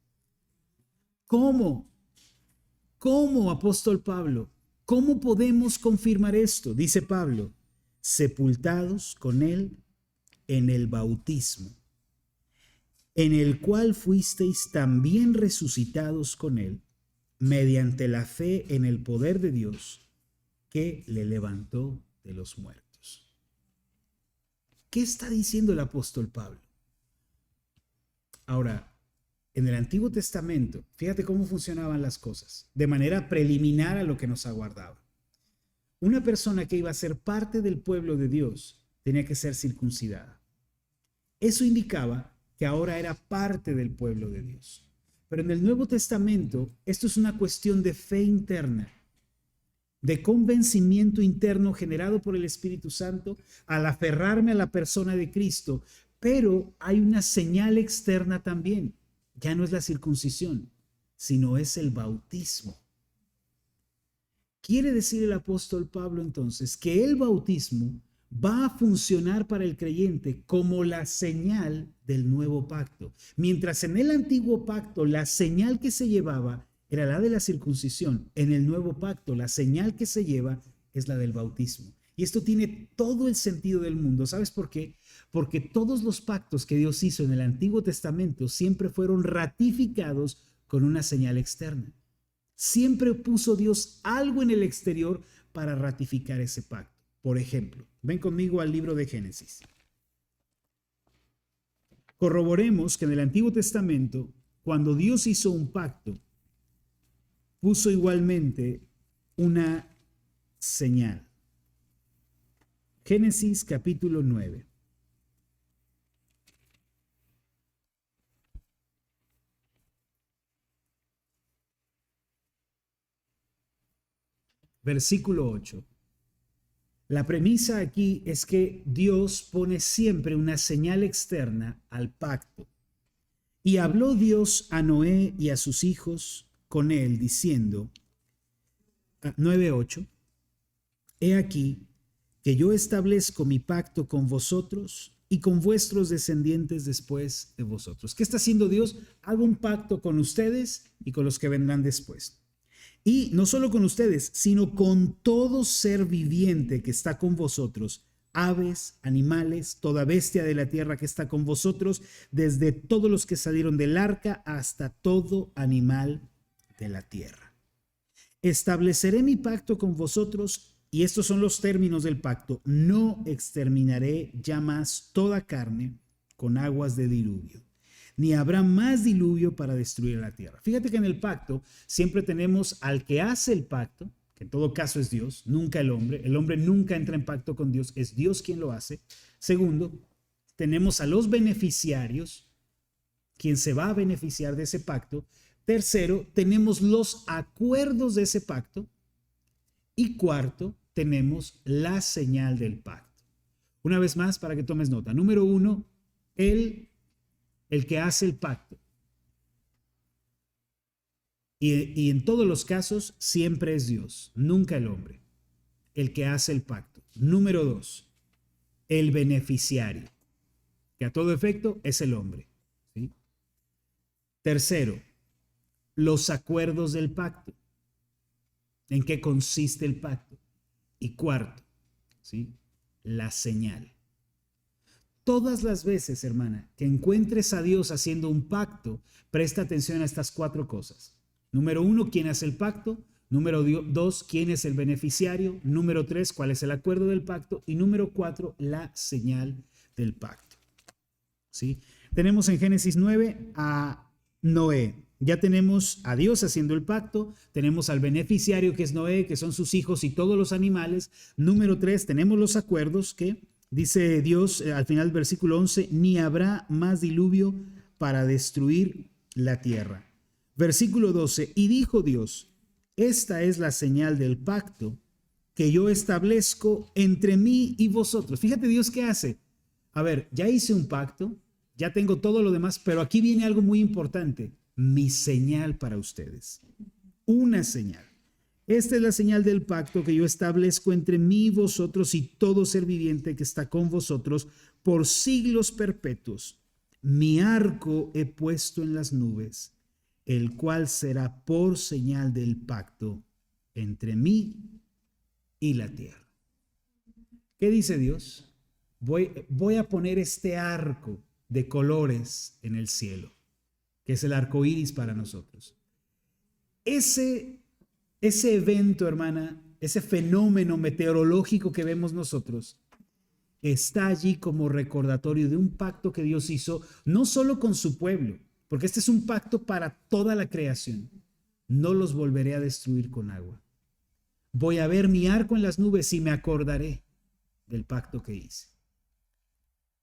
¿Cómo? ¿Cómo, apóstol Pablo? ¿Cómo podemos confirmar esto? Dice Pablo, sepultados con él en el bautismo, en el cual fuisteis también resucitados con él, mediante la fe en el poder de Dios, que le levantó de los muertos. ¿Qué está diciendo el apóstol Pablo? Ahora, en el Antiguo Testamento, fíjate cómo funcionaban las cosas, de manera preliminar a lo que nos aguardaba. Una persona que iba a ser parte del pueblo de Dios tenía que ser circuncidada. Eso indicaba que ahora era parte del pueblo de Dios. Pero en el Nuevo Testamento, esto es una cuestión de fe interna, de convencimiento interno generado por el Espíritu Santo al aferrarme a la persona de Cristo, pero hay una señal externa también. Ya no es la circuncisión, sino es el bautismo. Quiere decir el apóstol Pablo entonces que el bautismo va a funcionar para el creyente como la señal del nuevo pacto. Mientras en el antiguo pacto la señal que se llevaba era la de la circuncisión, en el nuevo pacto la señal que se lleva es la del bautismo. Y esto tiene todo el sentido del mundo. ¿Sabes por qué? Porque todos los pactos que Dios hizo en el Antiguo Testamento siempre fueron ratificados con una señal externa. Siempre puso Dios algo en el exterior para ratificar ese pacto. Por ejemplo, ven conmigo al libro de Génesis. Corroboremos que en el Antiguo Testamento, cuando Dios hizo un pacto, puso igualmente una señal. Génesis capítulo 9. Versículo 8. La premisa aquí es que Dios pone siempre una señal externa al pacto. Y habló Dios a Noé y a sus hijos con él, diciendo, 9:8, he aquí que yo establezco mi pacto con vosotros y con vuestros descendientes después de vosotros. ¿Qué está haciendo Dios? Hago un pacto con ustedes y con los que vendrán después. Y no solo con ustedes, sino con todo ser viviente que está con vosotros, aves, animales, toda bestia de la tierra que está con vosotros, desde todos los que salieron del arca hasta todo animal de la tierra. Estableceré mi pacto con vosotros, y estos son los términos del pacto: no exterminaré ya más toda carne con aguas de diluvio, ni habrá más diluvio para destruir la tierra. Fíjate que en el pacto siempre tenemos al que hace el pacto, que en todo caso es Dios, nunca el hombre. El hombre nunca entra en pacto con Dios, es Dios quien lo hace. Segundo, tenemos a los beneficiarios, quien se va a beneficiar de ese pacto. Tercero, tenemos los acuerdos de ese pacto. Y cuarto, tenemos la señal del pacto. Una vez más, para que tomes nota. Número 1, Él, el que hace el pacto. Y en todos los casos siempre es Dios, nunca el hombre, el que hace el pacto. Número 2, el beneficiario, que a todo efecto es el hombre. ¿Sí? Tercero, los acuerdos del pacto. ¿En qué consiste el pacto? Y cuarto, ¿sí? La señal. Todas las veces, hermana, que encuentres a Dios haciendo un pacto, presta atención a estas 4 cosas. Número 1, ¿quién hace el pacto? Número 2, ¿quién es el beneficiario? Número 3, ¿cuál es el acuerdo del pacto? Y número 4, la señal del pacto. ¿Sí? Tenemos en Génesis 9 a Noé. Ya tenemos a Dios haciendo el pacto, tenemos al beneficiario que es Noé, que son sus hijos y todos los animales. Número 3, tenemos los acuerdos que dice Dios al final del versículo 11, ni habrá más diluvio para destruir la tierra. Versículo 12, y dijo Dios, esta es la señal del pacto que yo establezco entre mí y vosotros. Fíjate Dios qué hace. A ver, ya hice un pacto, ya tengo todo lo demás, pero aquí viene algo muy importante, mi señal para ustedes. Una señal. Esta es la señal del pacto que yo establezco entre mí y vosotros y todo ser viviente que está con vosotros por siglos perpetuos. Mi arco he puesto en las nubes, el cual será por señal del pacto entre mí y la tierra. ¿Qué dice Dios? Voy a poner este arco de colores en el cielo, que es el arco iris para nosotros. Ese evento, hermana, ese fenómeno meteorológico que vemos nosotros, está allí como recordatorio de un pacto que Dios hizo, no solo con su pueblo, porque este es un pacto para toda la creación. No los volveré a destruir con agua. Voy a ver mi arco en las nubes y me acordaré del pacto que hice.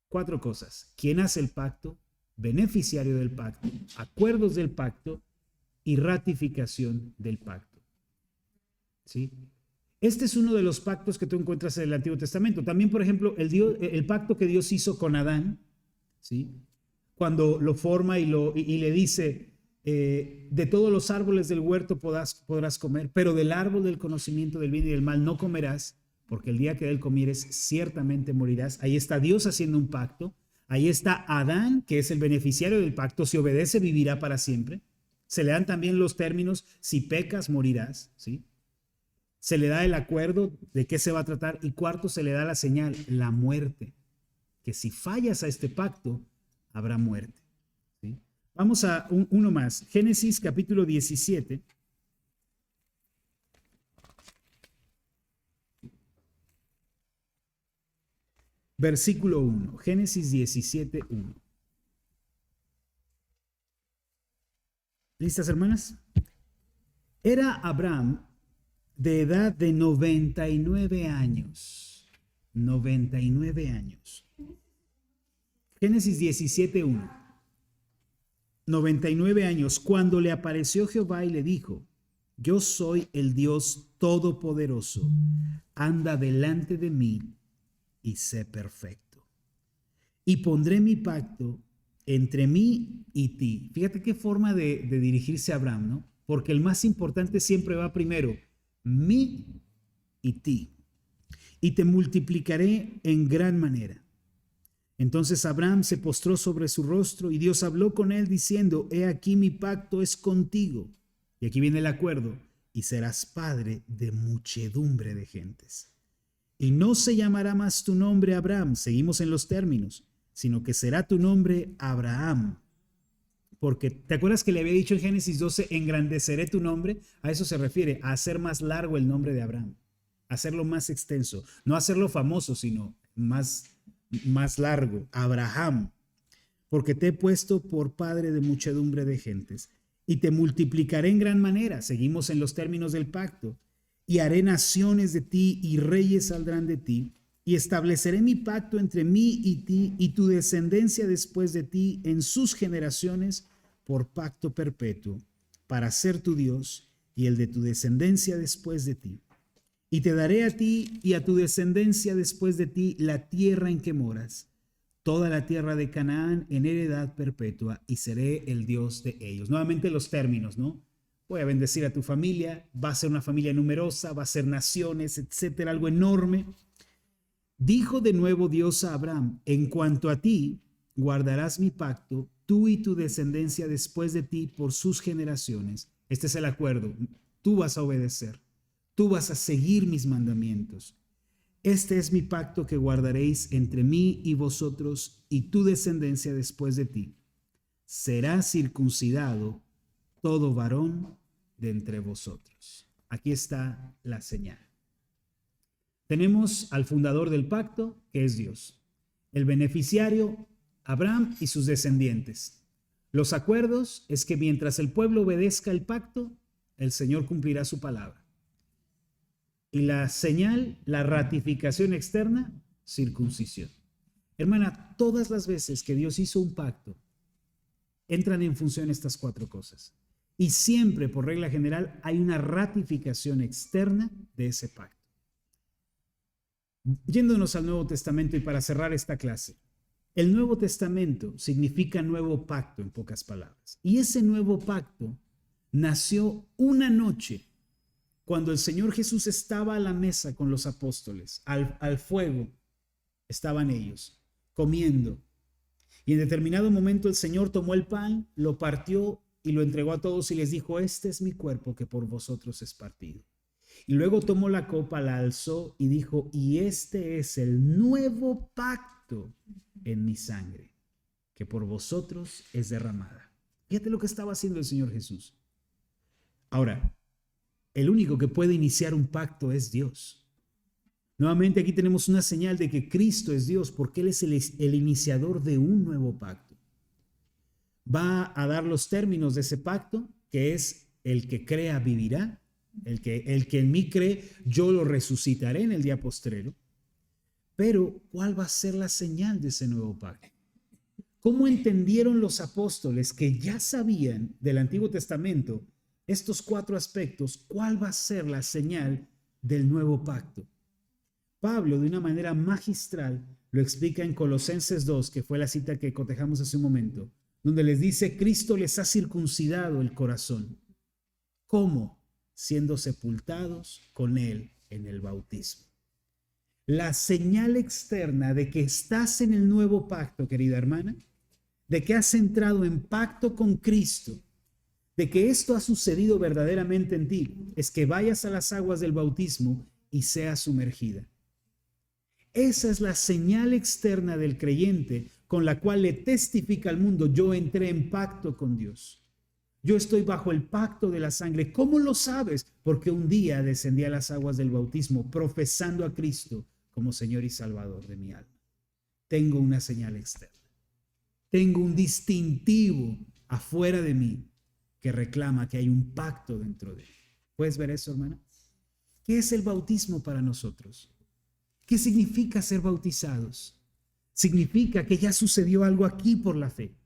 4 cosas. ¿Quién hace el pacto? Beneficiario del pacto, acuerdos del pacto y ratificación del pacto. ¿Sí? Este es uno de los pactos que tú encuentras en el Antiguo Testamento. También, por ejemplo, el pacto que Dios hizo con Adán, ¿sí? Cuando lo forma y le dice, de todos los árboles del huerto podrás comer, pero del árbol del conocimiento del bien y del mal no comerás, porque el día que de él comieres ciertamente morirás. Ahí está Dios haciendo un pacto. Ahí está Adán, que es el beneficiario del pacto. Si obedece, vivirá para siempre. Se le dan también los términos, si pecas, morirás, ¿sí? Se le da el acuerdo de qué se va a tratar. Y cuarto, se le da la señal, la muerte, que si fallas a este pacto, habrá muerte. ¿Sí? Vamos a uno más. Génesis capítulo 17. Versículo 1. Génesis 17, 1. ¿Listas, hermanas? Era Abraham de edad de 99 años. 99 años. Génesis 17, 1. 99 años, cuando le apareció Jehová y le dijo, yo soy el Dios Todopoderoso, anda delante de mí y sé perfecto. Y pondré mi pacto entre mí y ti. Fíjate qué forma de dirigirse a Abraham, ¿no? Porque el más importante siempre va primero, mí y ti. Y te multiplicaré en gran manera. Entonces Abraham se postró sobre su rostro y Dios habló con él diciendo, he aquí mi pacto es contigo. Y aquí viene el acuerdo, y serás padre de muchedumbre de gentes. Y no se llamará más tu nombre Abraham, seguimos en los términos, sino que será tu nombre Abraham. Porque, ¿te acuerdas que le había dicho en Génesis 12, engrandeceré tu nombre? A eso se refiere, a hacer más largo el nombre de Abraham, hacerlo más extenso, no hacerlo famoso, sino más largo, Abraham, porque te he puesto por padre de muchedumbre de gentes, y te multiplicaré en gran manera, seguimos en los términos del pacto, y haré naciones de ti, y reyes saldrán de ti, y estableceré mi pacto entre mí y ti, y tu descendencia después de ti, en sus generaciones, por pacto perpetuo, para ser tu Dios, y el de tu descendencia después de ti. Y te daré a ti y a tu descendencia después de ti la tierra en que moras, toda la tierra de Canaán en heredad perpetua y seré el Dios de ellos. Nuevamente los términos, ¿no? Voy a bendecir a tu familia, va a ser una familia numerosa, va a ser naciones, etcétera, algo enorme. Dijo de nuevo Dios a Abraham: en cuanto a ti, guardarás mi pacto, tú y tu descendencia después de ti por sus generaciones. Este es el acuerdo. Tú vas a obedecer, tú vas a seguir mis mandamientos. Este es mi pacto que guardaréis entre mí y vosotros y tu descendencia después de ti. Será circuncidado todo varón de entre vosotros. Aquí está la señal. Tenemos al fundador del pacto, que es Dios. El beneficiario, Abraham y sus descendientes. Los acuerdos es que mientras el pueblo obedezca el pacto, el Señor cumplirá su palabra. Y la señal, la ratificación externa, circuncisión. Hermana, todas las veces que Dios hizo un pacto, entran en función estas cuatro cosas. Y siempre, por regla general, hay una ratificación externa de ese pacto. Yéndonos al Nuevo Testamento y para cerrar esta clase, el Nuevo Testamento significa nuevo pacto en pocas palabras. Y ese nuevo pacto nació una noche cuando el Señor Jesús estaba a la mesa con los apóstoles, al fuego estaban ellos comiendo. Y en determinado momento el Señor tomó el pan, lo partió y lo entregó a todos y les dijo: este es mi cuerpo que por vosotros es partido. Y luego tomó la copa, la alzó y dijo: y este es el nuevo pacto en mi sangre, que por vosotros es derramada. Fíjate lo que estaba haciendo el Señor Jesús. Ahora, el único que puede iniciar un pacto es Dios. Nuevamente aquí tenemos una señal de que Cristo es Dios, porque Él es el iniciador de un nuevo pacto. Va a dar los términos de ese pacto, que es: el que crea vivirá. El que en mí cree, yo lo resucitaré en el día postrero. Pero, ¿cuál va a ser la señal de ese nuevo pacto? ¿Cómo entendieron los apóstoles que ya sabían del Antiguo Testamento estos cuatro aspectos? ¿Cuál va a ser la señal del nuevo pacto? Pablo, de una manera magistral, lo explica en Colosenses 2, que fue la cita que cotejamos hace un momento, donde les dice: Cristo les ha circuncidado el corazón. ¿Cómo? Siendo sepultados con Él en el bautismo. La señal externa de que estás en el nuevo pacto, querida hermana, de que has entrado en pacto con Cristo, de que esto ha sucedido verdaderamente en ti, es que vayas a las aguas del bautismo y seas sumergida. Esa es la señal externa del creyente con la cual le testifica al mundo: yo entré en pacto con Dios. Yo estoy bajo el pacto de la sangre. ¿Cómo lo sabes? Porque un día descendí a las aguas del bautismo profesando a Cristo como Señor y Salvador de mi alma. Tengo una señal externa. Tengo un distintivo afuera de mí que reclama que hay un pacto dentro de él. ¿Puedes ver eso, hermana? ¿Qué es el bautismo para nosotros? ¿Qué significa ser bautizados? Significa que ya sucedió algo aquí por la fe.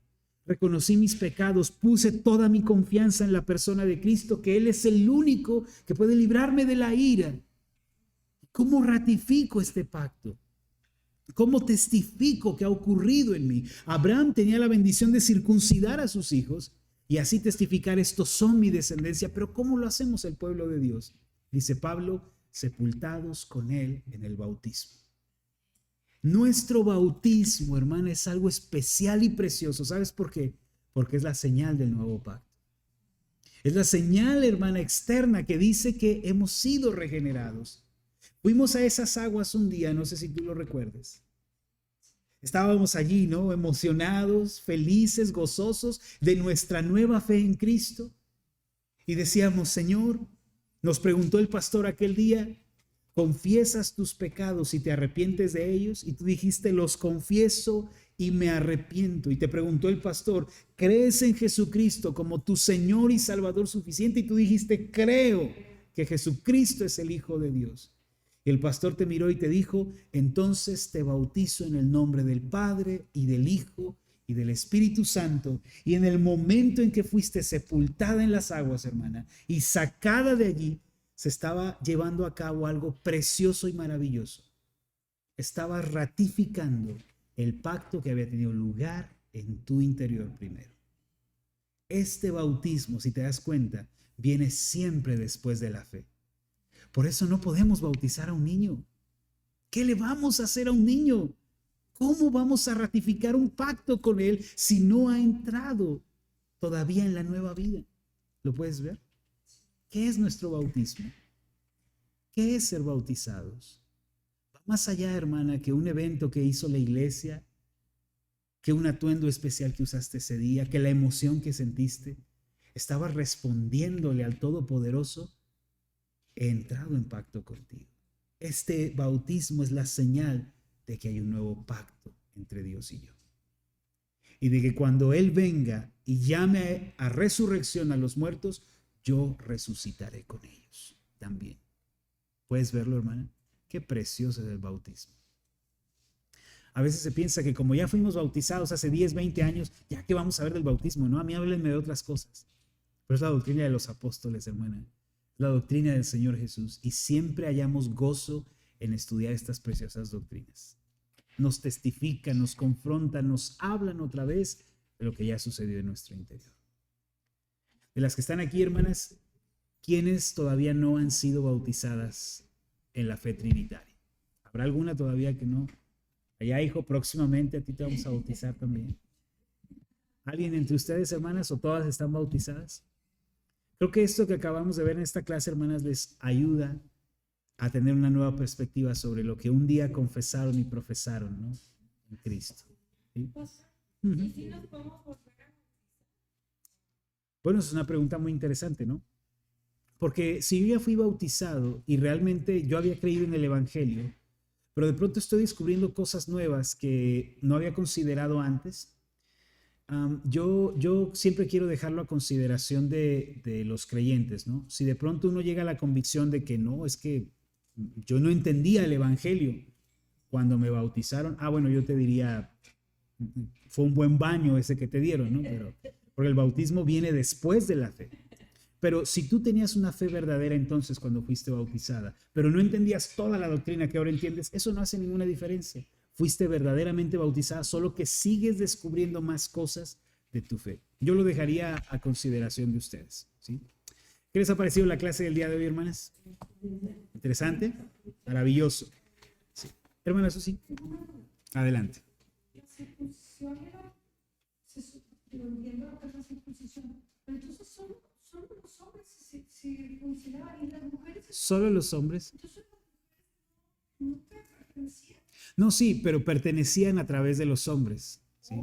Reconocí mis pecados, puse toda mi confianza en la persona de Cristo, que Él es el único que puede librarme de la ira. ¿Cómo ratifico este pacto? ¿Cómo testifico que ha ocurrido en mí? Abraham tenía la bendición de circuncidar a sus hijos y así testificar: estos son mi descendencia. Pero ¿cómo lo hacemos el pueblo de Dios? Dice Pablo: sepultados con Él en el bautismo. Nuestro bautismo, hermana, es algo especial y precioso. ¿Sabes por qué? Porque es la señal del nuevo pacto. Es la señal, hermana, externa que dice que hemos sido regenerados. Fuimos a esas aguas un día, no sé si tú lo recuerdes. Estábamos allí, ¿no? Emocionados, felices, gozosos de nuestra nueva fe en Cristo. Y decíamos: Señor, nos preguntó el pastor aquel día: ¿confiesas tus pecados y te arrepientes de ellos? Y tú dijiste: los confieso y me arrepiento. Y te preguntó el pastor: ¿crees en Jesucristo como tu Señor y Salvador suficiente? Y tú dijiste: creo que Jesucristo es el Hijo de Dios. Y el pastor te miró y te dijo: entonces te bautizo en el nombre del Padre y del Hijo y del Espíritu Santo. Y en el momento en que fuiste sepultada en las aguas, hermana, y sacada de allí, se estaba llevando a cabo algo precioso y maravilloso. Estaba ratificando el pacto que había tenido lugar en tu interior primero. Este bautismo, si te das cuenta, viene siempre después de la fe. Por eso no podemos bautizar a un niño. ¿Qué le vamos a hacer a un niño? ¿Cómo vamos a ratificar un pacto con él si no ha entrado todavía en la nueva vida? ¿Lo puedes ver? ¿Qué es nuestro bautismo? ¿Qué es ser bautizados? Va más allá, hermana, que un evento que hizo la iglesia, que un atuendo especial que usaste ese día, que la emoción que sentiste. Estabas respondiéndole al Todopoderoso: he entrado en pacto contigo. Este bautismo es la señal de que hay un nuevo pacto entre Dios y yo. Y de que cuando Él venga y llame a resurrección a los muertos, yo resucitaré con ellos también. ¿Puedes verlo, hermana? Qué precioso es el bautismo. A veces se piensa que como ya fuimos bautizados hace 10, 20 años, ya que vamos a ver del bautismo, ¿no? A mí háblenme de otras cosas. Pero es la doctrina de los apóstoles, hermana. La doctrina del Señor Jesús. Y siempre hallamos gozo en estudiar estas preciosas doctrinas. Nos testifican, nos confrontan, nos hablan otra vez de lo que ya sucedió en nuestro interior. De las que están aquí, hermanas, ¿quiénes todavía no han sido bautizadas en la fe trinitaria? ¿Habrá alguna todavía que no? Allá, hijo, próximamente a ti te vamos a bautizar también. ¿Alguien entre ustedes, hermanas, o todas están bautizadas? Creo que esto que acabamos de ver en esta clase, hermanas, les ayuda a tener una nueva perspectiva sobre lo que un día confesaron y profesaron, ¿no? En Cristo. ¿Sí? ¿Y si nos podemos volver a bautizar? Bueno, es una pregunta muy interesante, ¿no? Porque si yo ya fui bautizado y realmente yo había creído en el Evangelio, pero de pronto estoy descubriendo cosas nuevas que no había considerado antes, yo siempre quiero dejarlo a consideración de los creyentes, ¿no? Si de pronto uno llega a la convicción de que no, es que yo no entendía el Evangelio cuando me bautizaron, bueno, yo te diría, fue un buen baño ese que te dieron, ¿no? Pero, porque el bautismo viene después de la fe. Pero si tú tenías una fe verdadera entonces cuando fuiste bautizada, pero no entendías toda la doctrina que ahora entiendes, eso no hace ninguna diferencia. Fuiste verdaderamente bautizada, solo que sigues descubriendo más cosas de tu fe. Yo lo dejaría a consideración de ustedes, ¿sí? ¿Qué les ha parecido la clase del día de hoy, hermanas? ¿Interesante? Maravilloso. Sí. Hermana Susi, adelante. La circuncisión era, yo entiendo lo que es la circuncisión, pero entonces solo los hombres se circuncidaban y las mujeres. ¿Solo los hombres? Entonces las mujeres nunca pertenecían. No, sí, pero pertenecían a través de los hombres, ¿sí?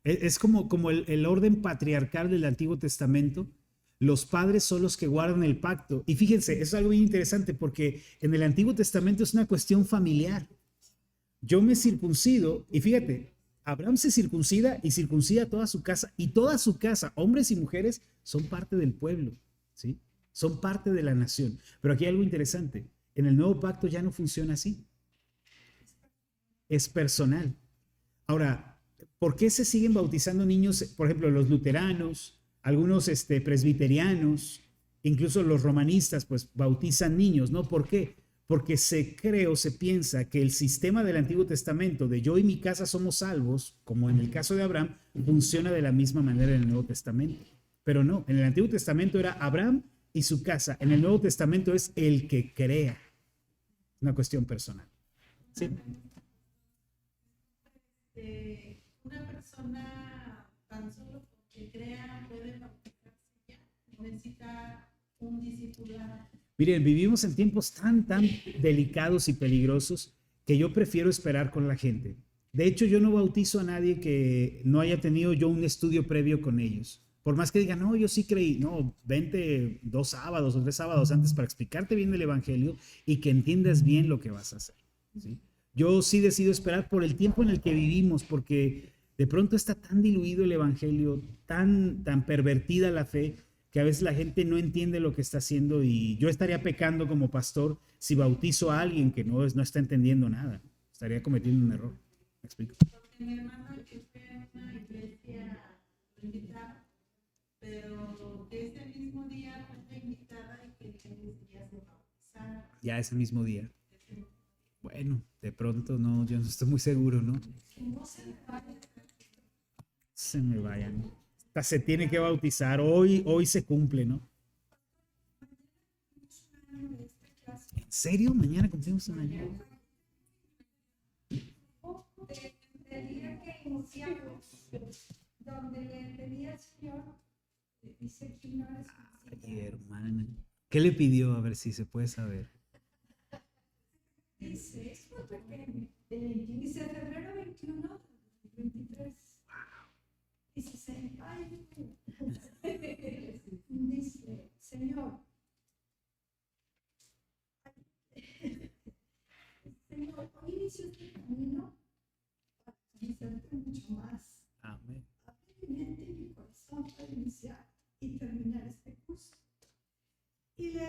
Es como el orden patriarcal del Antiguo Testamento. Los padres son los que guardan el pacto. Y fíjense, es algo bien interesante porque en el Antiguo Testamento es una cuestión familiar. Yo me circuncido y fíjate, Abraham se circuncida y circuncida toda su casa, y toda su casa, hombres y mujeres, son parte del pueblo, ¿sí? Son parte de la nación. Pero aquí hay algo interesante. En el nuevo pacto ya no funciona así. Es personal. Ahora, ¿por qué se siguen bautizando niños? Por ejemplo, los luteranos, algunos presbiterianos, incluso los romanistas, pues bautizan niños, ¿no? ¿Por qué? Porque se cree o se piensa que el sistema del Antiguo Testamento de yo y mi casa somos salvos, como en el caso de Abraham, funciona de la misma manera en el Nuevo Testamento. Pero no, en el Antiguo Testamento era Abraham y su casa. En el Nuevo Testamento es el que crea. Una cuestión personal. ¿Sí? Una persona tan solo porque crea puede bautizarse ya, necesita un discipulado. Miren, vivimos en tiempos tan delicados y peligrosos que yo prefiero esperar con la gente. De hecho, yo no bautizo a nadie que no haya tenido yo un estudio previo con ellos. Por más que digan, no, yo sí creí, no, vente 2 sábados o 3 sábados antes para explicarte bien el Evangelio y que entiendas bien lo que vas a hacer, ¿sí? Yo sí decido esperar por el tiempo en el que vivimos, porque de pronto está tan diluido el Evangelio, tan pervertida la fe, que a veces la gente no entiende lo que está haciendo, y yo estaría pecando como pastor si bautizo a alguien que no está entendiendo nada. Estaría cometiendo un error. ¿Me explico? Porque mi hermano que fue a una iglesia invitada, pero ese mismo día fue invitada y que ya se bautizara. Ya ese mismo día. Bueno, Bueno, de pronto no, yo no estoy muy seguro, ¿no? Que no se me vaya. Se me vayan. Hasta se tiene que bautizar. Hoy se cumple, ¿no? Un año de esta clase. ¿En serio? Mañana cumplimos un año. Del día que iniciamos, donde le pedí al Señor, dice que no eres Ay, hermana. ¿Qué le pidió? A ver si se puede saber. dice, es muy pequeño. Dice febrero 21, 23. Dice, ay, dice, Señor, Señor, hoy inicio este camino para conocerte mucho más. Amén. Abre mi mente y mi corazón para iniciar y terminar este curso. Y se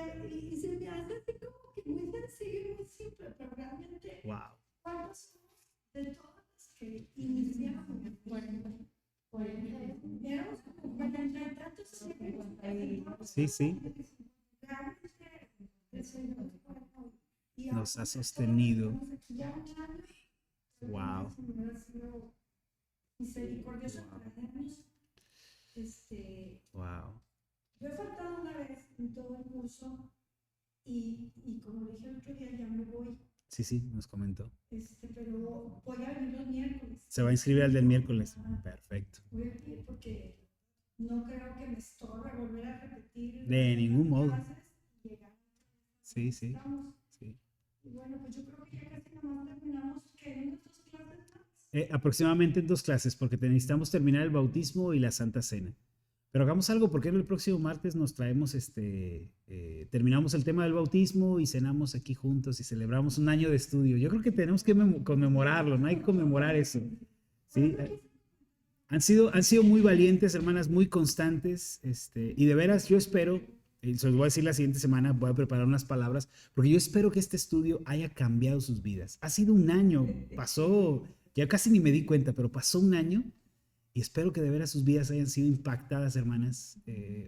me hace así como que muy sencillo y muy simple, pero realmente, Wow. ¿cuántos somos de todas las que iniciamos? Éramos como 40 y tantos años. Sí, sí. Realmente, el Señor, bueno, y Nos ha ahora sostenido. estamos aquí ya un año. Wow. El Señor ha sido misericordioso para darnos. Wow. Yo he faltado una vez en todo el curso y como le dije el otro día, ya me voy, Sí, sí, nos comentó. pero voy a venir los miércoles. Se va a inscribir al del miércoles. Ajá. Perfecto. Voy a ir porque no creo que me estorbe volver a repetir. De ningún modo. Clases y llegar. Sí, sí. Estamos. Sí. Y bueno, pues yo creo que ya casi nomás terminamos que en unas 2 clases más. Aproximadamente en 2 clases, porque necesitamos terminar el bautismo y la Santa Cena. Pero hagamos algo, porque el próximo martes nos traemos, terminamos el tema del bautismo y cenamos aquí juntos y celebramos un año de estudio. Yo creo que tenemos que conmemorarlo, ¿no? Hay que conmemorar eso. ¿Sí? Han sido muy valientes, hermanas, muy constantes, y de veras yo espero, y se los voy a decir la siguiente semana, voy a preparar unas palabras, porque yo espero que este estudio haya cambiado sus vidas. Ha sido un año, pasó, ya casi ni me di cuenta, pero pasó un año. Y espero que de veras sus vidas hayan sido impactadas, hermanas,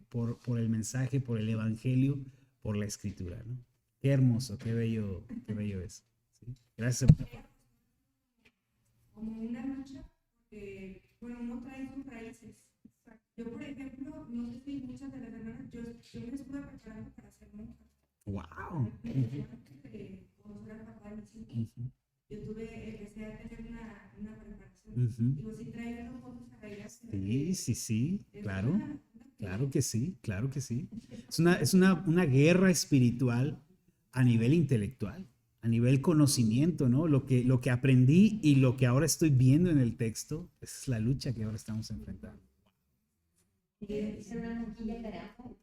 por el mensaje, por el evangelio, por la escritura, ¿no? Qué hermoso, qué bello es. ¿Sí? Gracias. Como una lucha, porque, bueno, uno trae sus raíces. Yo, por ejemplo, no sé si muchas de las hermanas, yo me estuve preparando para ser monja. ¡Wow! Antes de conocer al papá de mis hijos, Uh-huh. yo empecé a tener una preparación. Uh-huh. Digo, si traigo dos cosas arraigadas. Sí, claro. Claro que sí, claro que sí. Es una guerra espiritual a nivel intelectual, a nivel conocimiento, ¿no? Lo que aprendí y lo que ahora estoy viendo en el texto, esa es la lucha que ahora estamos enfrentando. Ser una monjilla, caramba.